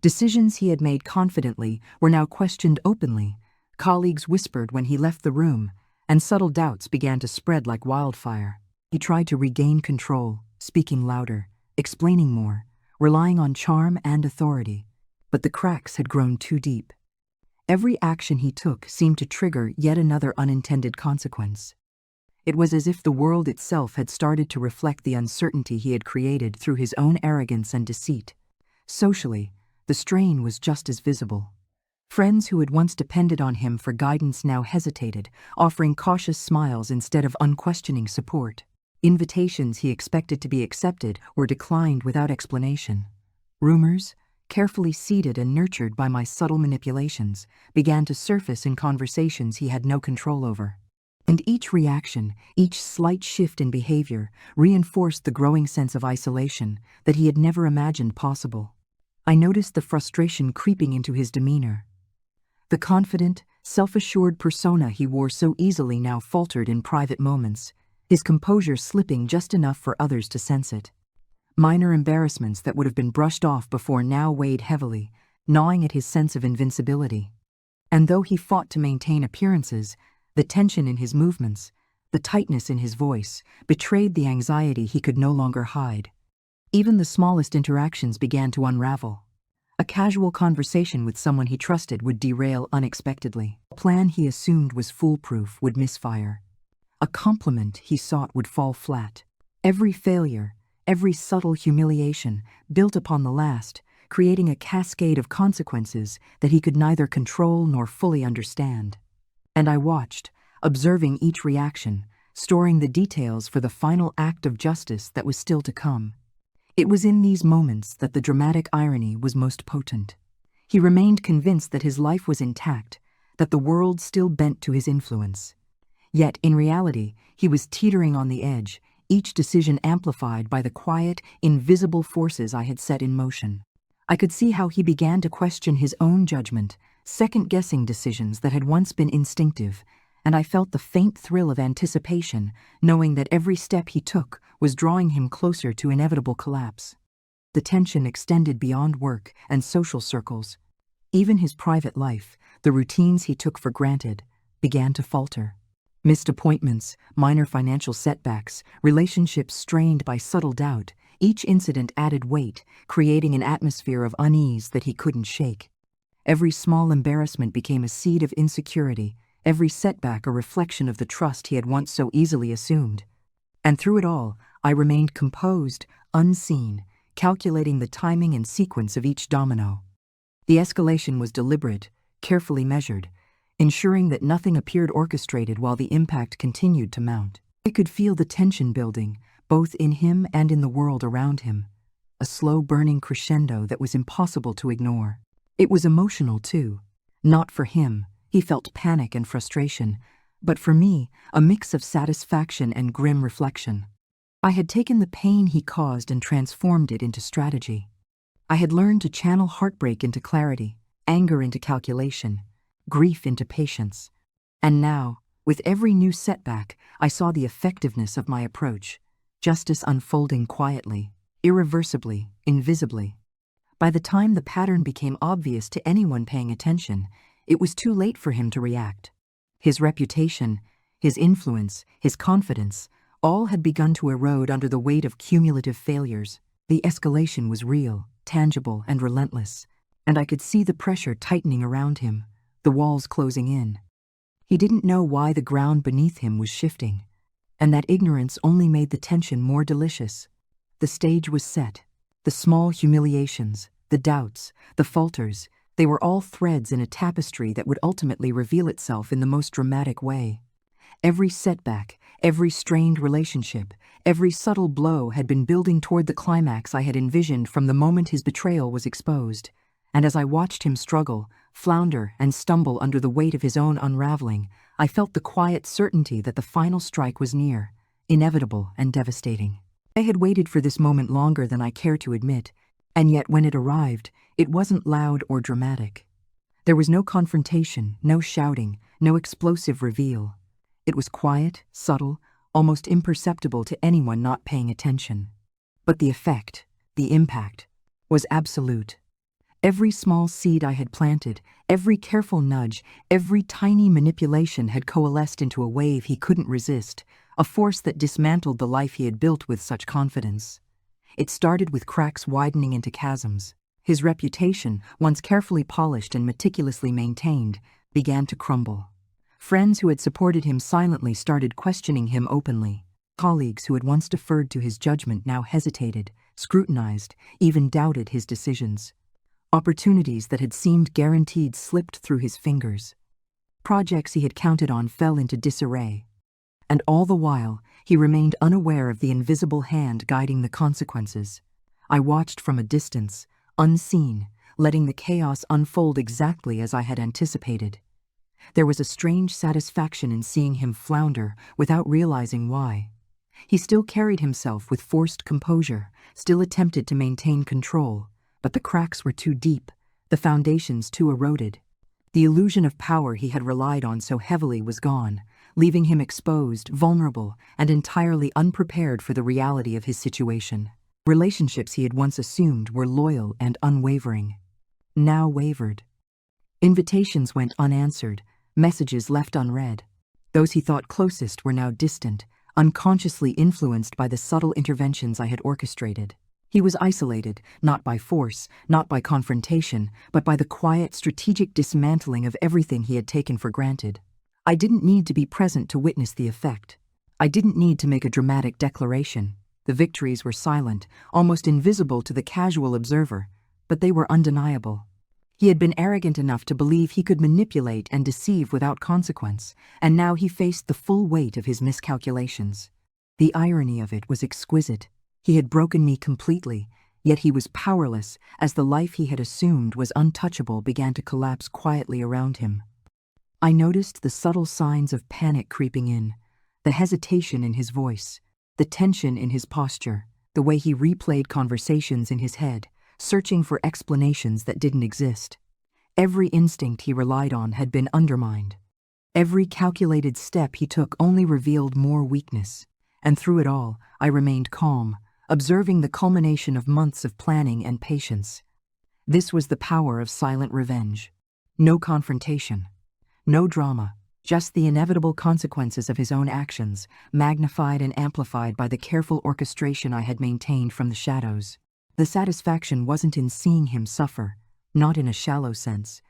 Decisions he had made confidently were now questioned openly. Colleagues whispered when he left the room, and subtle doubts began to spread like wildfire. He tried to regain control, speaking louder, explaining more, relying on charm and authority. But the cracks had grown too deep. Every action he took seemed to trigger yet another unintended consequence. It was as if the world itself had started to reflect the uncertainty he had created through his own arrogance and deceit. Socially, the strain was just as visible. Friends who had once depended on him for guidance now hesitated, offering cautious smiles instead of unquestioning support. Invitations he expected to be accepted were declined without explanation. Rumors, carefully seeded and nurtured by my subtle manipulations, began to surface in conversations he had no control over. And each reaction, each slight shift in behavior, reinforced the growing sense of isolation that he had never imagined possible. I noticed the frustration creeping into his demeanor. The confident, self-assured persona he wore so easily now faltered in private moments, his composure slipping just enough for others to sense it. Minor embarrassments that would have been brushed off before now weighed heavily, gnawing at his sense of invincibility. And though he fought to maintain appearances, the tension in his movements, the tightness in his voice, betrayed the anxiety he could no longer hide. Even the smallest interactions began to unravel. A casual conversation with someone he trusted would derail unexpectedly. A plan he assumed was foolproof would misfire. A compliment he sought would fall flat. Every failure, every subtle humiliation, built upon the last, creating a cascade of consequences that he could neither control nor fully understand. And I watched, observing each reaction, storing the details for the final act of justice that was still to come. It was in these moments that the dramatic irony was most potent. He remained convinced that his life was intact, that the world still bent to his influence. Yet, in reality, he was teetering on the edge, each decision amplified by the quiet, invisible forces I had set in motion. I could see how he began to question his own judgment, second-guessing decisions that had once been instinctive, and I felt the faint thrill of anticipation, knowing that every step he took was drawing him closer to inevitable collapse. The tension extended beyond work and social circles. Even his private life, the routines he took for granted, began to falter. Missed appointments, minor financial setbacks, relationships strained by subtle doubt, each incident added weight, creating an atmosphere of unease that he couldn't shake. Every small embarrassment became a seed of insecurity, every setback a reflection of the trust he had once so easily assumed. And through it all, I remained composed, unseen, calculating the timing and sequence of each domino. The escalation was deliberate, carefully measured, ensuring that nothing appeared orchestrated while the impact continued to mount. I could feel the tension building, both in him and in the world around him, a slow burning crescendo that was impossible to ignore. It was emotional too. Not for him, he felt panic and frustration, but for me, a mix of satisfaction and grim reflection. I had taken the pain he caused and transformed it into strategy. I had learned to channel heartbreak into clarity, anger into calculation, grief into patience. And now, with every new setback, I saw the effectiveness of my approach, justice unfolding quietly, irreversibly, invisibly. By the time the pattern became obvious to anyone paying attention, it was too late for him to react. His reputation, his influence, his confidence, all had begun to erode under the weight of cumulative failures. The escalation was real, tangible, and relentless, and I could see the pressure tightening around him, the walls closing in. He didn't know why the ground beneath him was shifting, and that ignorance only made the tension more delicious. The stage was set. The small humiliations, the doubts, the falters, they were all threads in a tapestry that would ultimately reveal itself in the most dramatic way. Every setback, every strained relationship, every subtle blow had been building toward the climax I had envisioned from the moment his betrayal was exposed. And as I watched him struggle, flounder, and stumble under the weight of his own unraveling, I felt the quiet certainty that the final strike was near, inevitable and devastating. I had waited for this moment longer than I cared to admit, and yet when it arrived, it wasn't loud or dramatic. There was no confrontation, no shouting, no explosive reveal. It was quiet, subtle, almost imperceptible to anyone not paying attention. But the effect, the impact, was absolute. Every small seed I had planted, every careful nudge, every tiny manipulation had coalesced into a wave he couldn't resist, a force that dismantled the life he had built with such confidence. It started with cracks widening into chasms. His reputation, once carefully polished and meticulously maintained, began to crumble. Friends who had supported him silently started questioning him openly. Colleagues who had once deferred to his judgment now hesitated, scrutinized, even doubted his decisions. Opportunities that had seemed guaranteed slipped through his fingers. Projects he had counted on fell into disarray. And all the while, he remained unaware of the invisible hand guiding the consequences. I watched from a distance, unseen, letting the chaos unfold exactly as I had anticipated. There was a strange satisfaction in seeing him flounder without realizing why. He still carried himself with forced composure, still attempted to maintain control, but the cracks were too deep, the foundations too eroded. The illusion of power he had relied on so heavily was gone, leaving him exposed, vulnerable, and entirely unprepared for the reality of his situation. Relationships he had once assumed were loyal and unwavering, now wavered. Invitations went unanswered, messages left unread. Those he thought closest were now distant, unconsciously influenced by the subtle interventions I had orchestrated. He was isolated, not by force, not by confrontation, but by the quiet, strategic dismantling of everything he had taken for granted. I didn't need to be present to witness the effect. I didn't need to make a dramatic declaration. The victories were silent, almost invisible to the casual observer, but they were undeniable. He had been arrogant enough to believe he could manipulate and deceive without consequence, and now he faced the full weight of his miscalculations. The irony of it was exquisite. He had broken me completely, yet he was powerless as the life he had assumed was untouchable began to collapse quietly around him. I noticed the subtle signs of panic creeping in, the hesitation in his voice, the tension in his posture, the way he replayed conversations in his head, searching for explanations that didn't exist. Every instinct he relied on had been undermined. Every calculated step he took only revealed more weakness. And through it all, I remained calm, observing the culmination of months of planning and patience. This was the power of silent revenge. No confrontation, no drama, just the inevitable consequences of his own actions, magnified and amplified by the careful orchestration I had maintained from the shadows. The satisfaction wasn't in seeing him suffer, not in a shallow sense.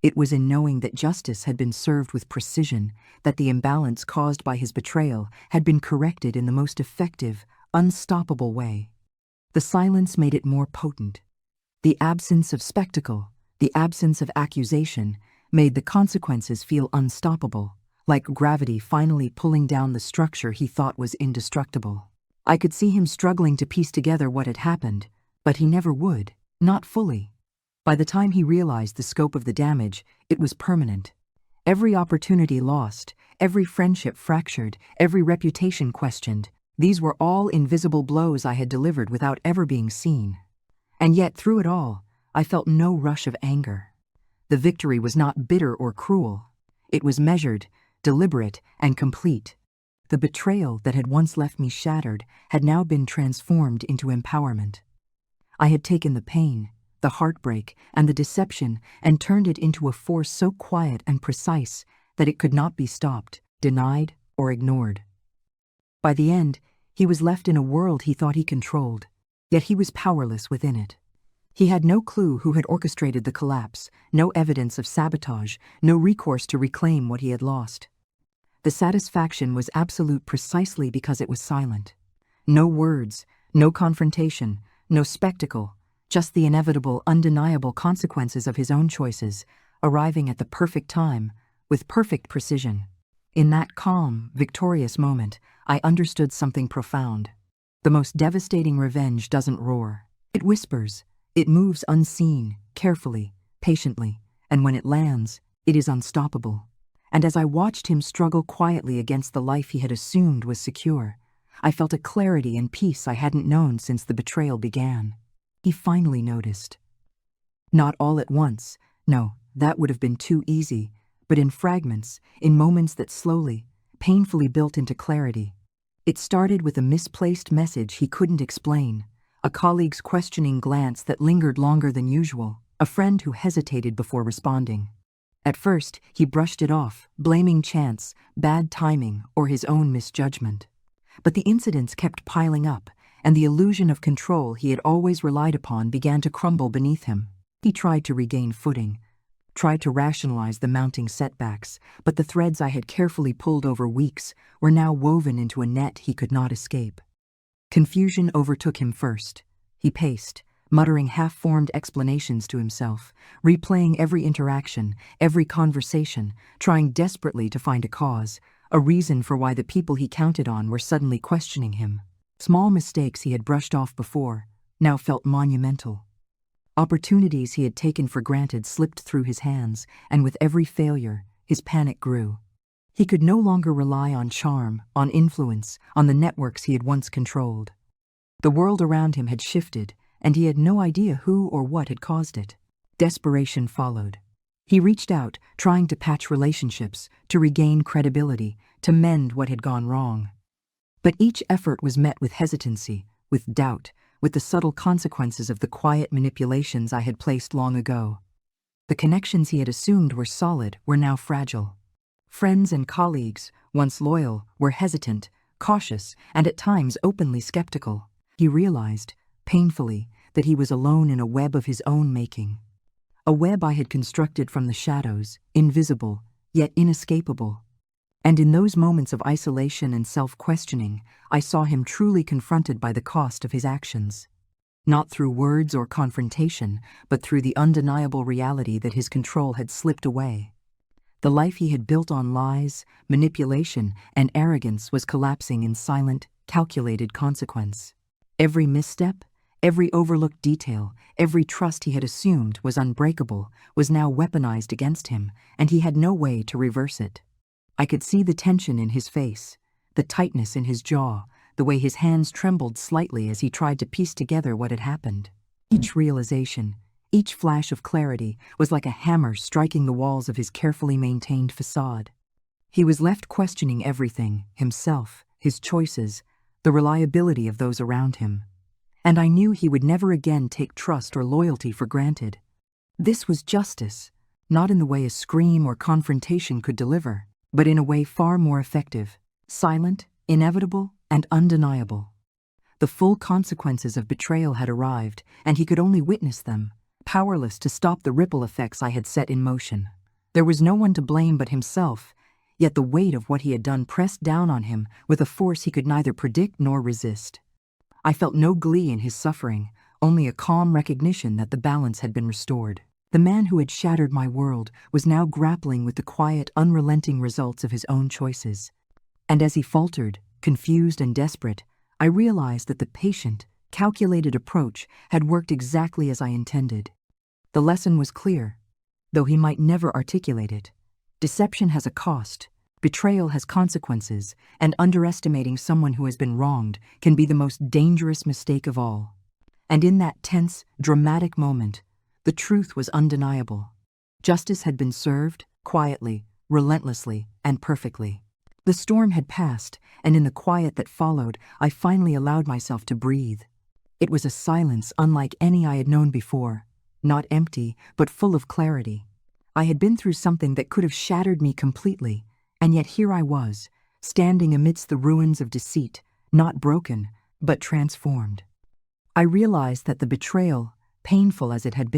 It was in knowing that justice had been served with precision, that the imbalance caused by his betrayal had been corrected in the most effective, unstoppable way. The silence made it more potent. The absence of spectacle, the absence of accusation, made the consequences feel unstoppable, like gravity finally pulling down the structure he thought was indestructible. I could see him struggling to piece together what had happened, but he never would, not fully. By the time he realized the scope of the damage, it was permanent. Every opportunity lost, every friendship fractured, every reputation questioned, these were all invisible blows I had delivered without ever being seen. And yet, through it all, I felt no rush of anger. The victory was not bitter or cruel. It was measured, deliberate, and complete. The betrayal that had once left me shattered had now been transformed into empowerment. I had taken the pain, the heartbreak, and the deception and turned it into a force so quiet and precise that it could not be stopped, denied, or ignored. By the end, he was left in a world he thought he controlled, yet he was powerless within it. He had no clue who had orchestrated the collapse, no evidence of sabotage, no recourse to reclaim what he had lost. The satisfaction was absolute precisely because it was silent. No words, no confrontation, no spectacle, just the inevitable, undeniable consequences of his own choices, arriving at the perfect time, with perfect precision. In that calm, victorious moment, I understood something profound. The most devastating revenge doesn't roar. It whispers. It moves unseen, carefully, patiently, and when it lands, it is unstoppable. And as I watched him struggle quietly against the life he had assumed was secure, I felt a clarity and peace I hadn't known since the betrayal began. He finally noticed. Not all at once, no, that would have been too easy, but in fragments, in moments that slowly, painfully built into clarity. It started with a misplaced message he couldn't explain, a colleague's questioning glance that lingered longer than usual, a friend who hesitated before responding. At first, he brushed it off, blaming chance, bad timing, or his own misjudgment. But the incidents kept piling up, and the illusion of control he had always relied upon began to crumble beneath him. He tried to regain footing, tried to rationalize the mounting setbacks, but the threads I had carefully pulled over weeks were now woven into a net he could not escape. Confusion overtook him first. He paced, muttering half-formed explanations to himself, replaying every interaction, every conversation, trying desperately to find a cause, a reason for why the people he counted on were suddenly questioning him. Small mistakes he had brushed off before now felt monumental. Opportunities he had taken for granted slipped through his hands, and with every failure, his panic grew. He could no longer rely on charm, on influence, on the networks he had once controlled. The world around him had shifted, and he had no idea who or what had caused it. Desperation followed. He reached out, trying to patch relationships, to regain credibility, to mend what had gone wrong. But each effort was met with hesitancy, with doubt, with the subtle consequences of the quiet manipulations I had placed long ago. The connections he had assumed were solid were now fragile. Friends and colleagues, once loyal, were hesitant, cautious, and at times openly skeptical. He realized, painfully, that he was alone in a web of his own making. A web I had constructed from the shadows, invisible, yet inescapable. And in those moments of isolation and self-questioning, I saw him truly confronted by the cost of his actions. Not through words or confrontation, but through the undeniable reality that his control had slipped away. The life he had built on lies, manipulation, and arrogance was collapsing in silent, calculated consequence. Every misstep, every overlooked detail, every trust he had assumed was unbreakable, was now weaponized against him, and he had no way to reverse it. I could see the tension in his face, the tightness in his jaw, the way his hands trembled slightly as he tried to piece together what had happened. Each realization, each flash of clarity, was like a hammer striking the walls of his carefully maintained facade. He was left questioning everything, himself, his choices, the reliability of those around him. And I knew he would never again take trust or loyalty for granted. This was justice, not in the way a scream or confrontation could deliver, but in a way far more effective, silent, inevitable, and undeniable. The full consequences of betrayal had arrived, and he could only witness them, powerless to stop the ripple effects I had set in motion. There was no one to blame but himself, yet the weight of what he had done pressed down on him with a force he could neither predict nor resist. I felt no glee in his suffering, only a calm recognition that the balance had been restored. The man who had shattered my world was now grappling with the quiet, unrelenting results of his own choices. And as he faltered, confused and desperate, I realized that the patient, calculated approach had worked exactly as I intended. The lesson was clear, though he might never articulate it. Deception has a cost, betrayal has consequences, and underestimating someone who has been wronged can be the most dangerous mistake of all. And in that tense, dramatic moment, the truth was undeniable. Justice had been served, quietly, relentlessly, and perfectly. The storm had passed, and in the quiet that followed, I finally allowed myself to breathe. It was a silence unlike any I had known before, not empty, but full of clarity. I had been through something that could have shattered me completely, and yet here I was, standing amidst the ruins of deceit, not broken, but transformed. I realized that the betrayal, painful as it had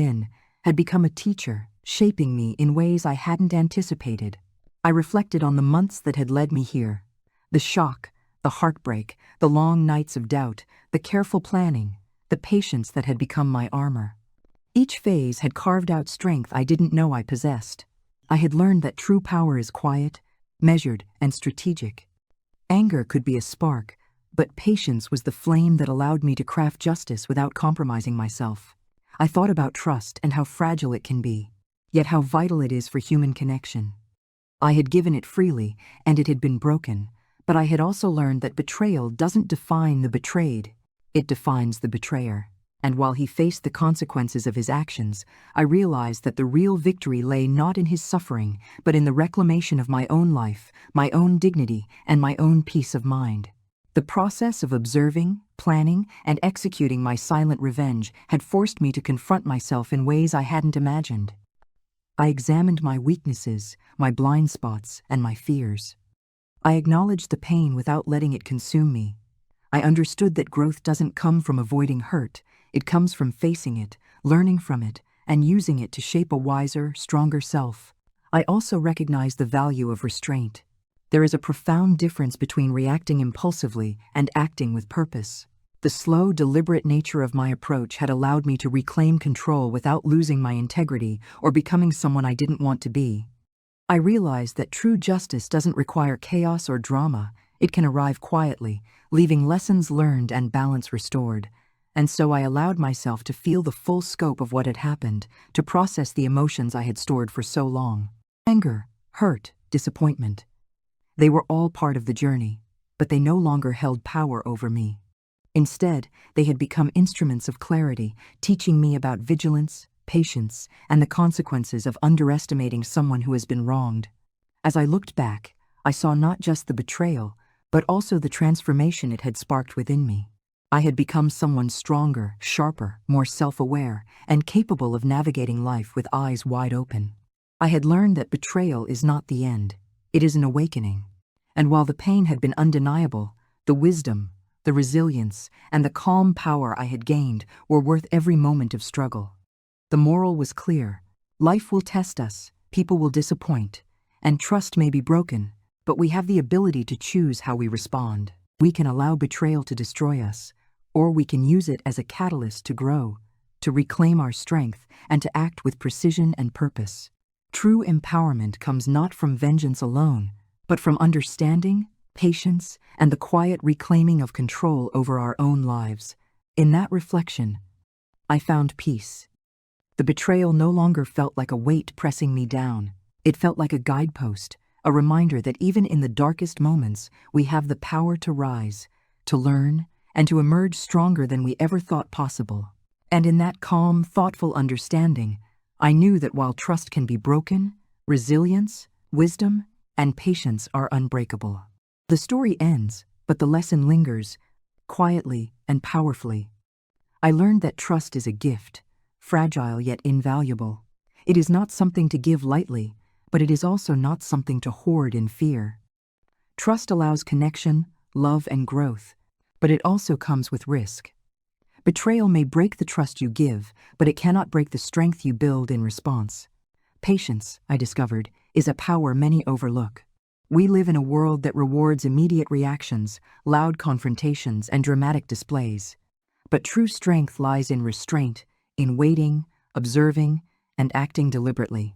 become a teacher, shaping me in ways I hadn't anticipated. I reflected on the months that had led me here. The shock, the heartbreak, the long nights of doubt, the careful planning, the patience that had become my armor. Each phase had carved out strength I didn't know I possessed. I had learned that true power is quiet, measured, and strategic. Anger could be a spark, but patience was the flame that allowed me to craft justice without compromising myself. I thought about trust and how fragile it can be, yet how vital it is for human connection. I had given it freely, and it had been broken, but I had also learned that betrayal doesn't define the betrayed, it defines the betrayer. And while he faced the consequences of his actions, I realized that the real victory lay not in his suffering, but in the reclamation of my own life, my own dignity, and my own peace of mind. The process of observing, planning, and executing my silent revenge had forced me to confront myself in ways I hadn't imagined. I examined my weaknesses, my blind spots, and my fears. I acknowledged the pain without letting it consume me. I understood that growth doesn't come from avoiding hurt, it comes from facing it, learning from it, and using it to shape a wiser, stronger self. I also recognized the value of restraint. There is a profound difference between reacting impulsively and acting with purpose. The slow, deliberate nature of my approach had allowed me to reclaim control without losing my integrity or becoming someone I didn't want to be. I realized that true justice doesn't require chaos or drama. It can arrive quietly, leaving lessons learned and balance restored. And so I allowed myself to feel the full scope of what had happened, to process the emotions I had stored for so long. Anger, hurt, disappointment. They were all part of the journey, but they no longer held power over me. Instead, they had become instruments of clarity, teaching me about vigilance, patience, and the consequences of underestimating someone who has been wronged. As I looked back, I saw not just the betrayal, but also the transformation it had sparked within me. I had become someone stronger, sharper, more self-aware, and capable of navigating life with eyes wide open. I had learned that betrayal is not the end, it is an awakening. And while the pain had been undeniable, the wisdom, the resilience, and the calm power I had gained were worth every moment of struggle. The moral was clear. Life will test us, people will disappoint, and trust may be broken, but we have the ability to choose how we respond. We can allow betrayal to destroy us, or we can use it as a catalyst to grow, to reclaim our strength, and to act with precision and purpose. True empowerment comes not from vengeance alone, but from understanding, patience, and the quiet reclaiming of control over our own lives. In that reflection, I found peace. The betrayal no longer felt like a weight pressing me down. It felt like a guidepost, a reminder that even in the darkest moments, we have the power to rise, to learn, and to emerge stronger than we ever thought possible. And in that calm, thoughtful understanding, I knew that while trust can be broken, resilience, wisdom, and patience are unbreakable. The story ends, but the lesson lingers, quietly and powerfully. I learned that trust is a gift, fragile yet invaluable. It is not something to give lightly, but it is also not something to hoard in fear. Trust allows connection, love, and growth, but it also comes with risk. Betrayal may break the trust you give, but it cannot break the strength you build in response. Patience, I discovered, is a power many overlook. We live in a world that rewards immediate reactions, loud confrontations, and dramatic displays. But true strength lies in restraint, in waiting, observing, and acting deliberately.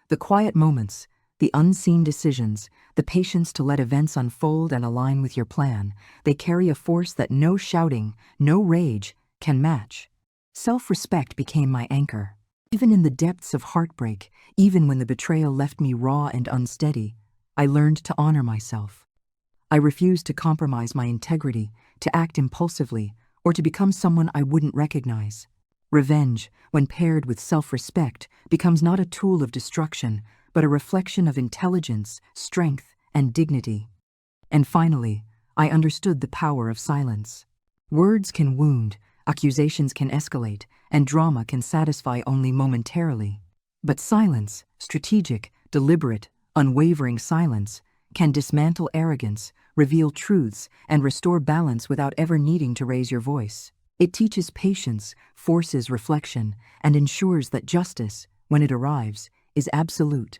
The quiet moments, the unseen decisions, the patience to let events unfold and align with your plan, they carry a force that no shouting, no rage can match. Self-respect became my anchor. Even in the depths of heartbreak, even when the betrayal left me raw and unsteady, I learned to honor myself. I refused to compromise my integrity, to act impulsively, or to become someone I wouldn't recognize. Revenge, when paired with self-respect, becomes not a tool of destruction, but a reflection of intelligence, strength, and dignity. And finally, I understood the power of silence. Words can wound, accusations can escalate, and drama can satisfy only momentarily. But silence, strategic, deliberate, unwavering silence, can dismantle arrogance, reveal truths, and restore balance without ever needing to raise your voice. It teaches patience, forces reflection, and ensures that justice, when it arrives, is absolute.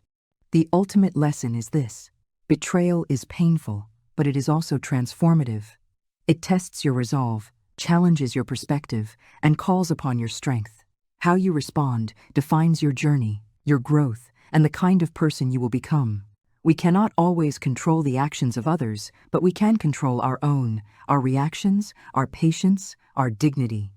The ultimate lesson is this: betrayal is painful, but it is also transformative. It tests your resolve, challenges your perspective, and calls upon your strength. How you respond defines your journey, your growth, and the kind of person you will become. We cannot always control the actions of others, but we can control our own, our reactions, our patience, our dignity.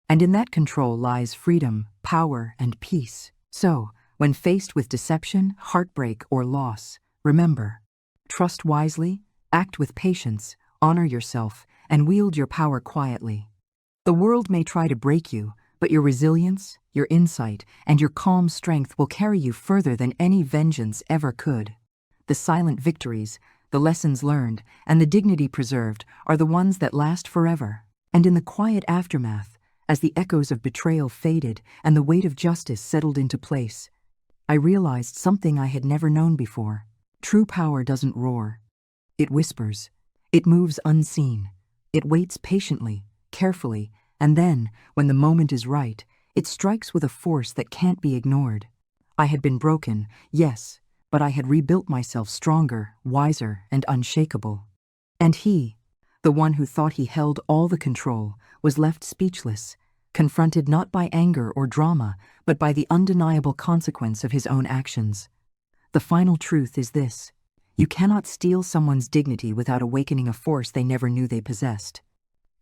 And in that control lies freedom, power, and peace. So, when faced with deception, heartbreak, or loss, remember: trust wisely, act with patience, honor yourself, and wield your power quietly. The world may try to break you, but your resilience, your insight, and your calm strength will carry you further than any vengeance ever could. The silent victories, the lessons learned, and the dignity preserved are the ones that last forever. And in the quiet aftermath, as the echoes of betrayal faded and the weight of justice settled into place, I realized something I had never known before. True power doesn't roar. It whispers. It moves unseen. It waits patiently, carefully, and then, when the moment is right, it strikes with a force that can't be ignored. I had been broken, yes, but I had rebuilt myself stronger, wiser, and unshakable. And he, the one who thought he held all the control, was left speechless, confronted not by anger or drama, but by the undeniable consequence of his own actions. The final truth is this: you cannot steal someone's dignity without awakening a force they never knew they possessed.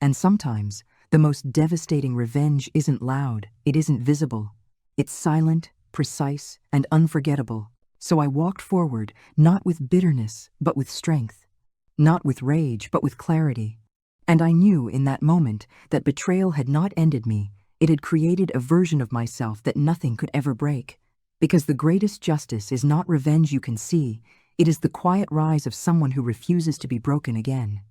And sometimes, the most devastating revenge isn't loud, it isn't visible. It's silent, precise, and unforgettable. So I walked forward, not with bitterness, but with strength. Not with rage, but with clarity. And I knew in that moment that betrayal had not ended me. It had created a version of myself that nothing could ever break. Because the greatest justice is not revenge you can see, it is the quiet rise of someone who refuses to be broken again.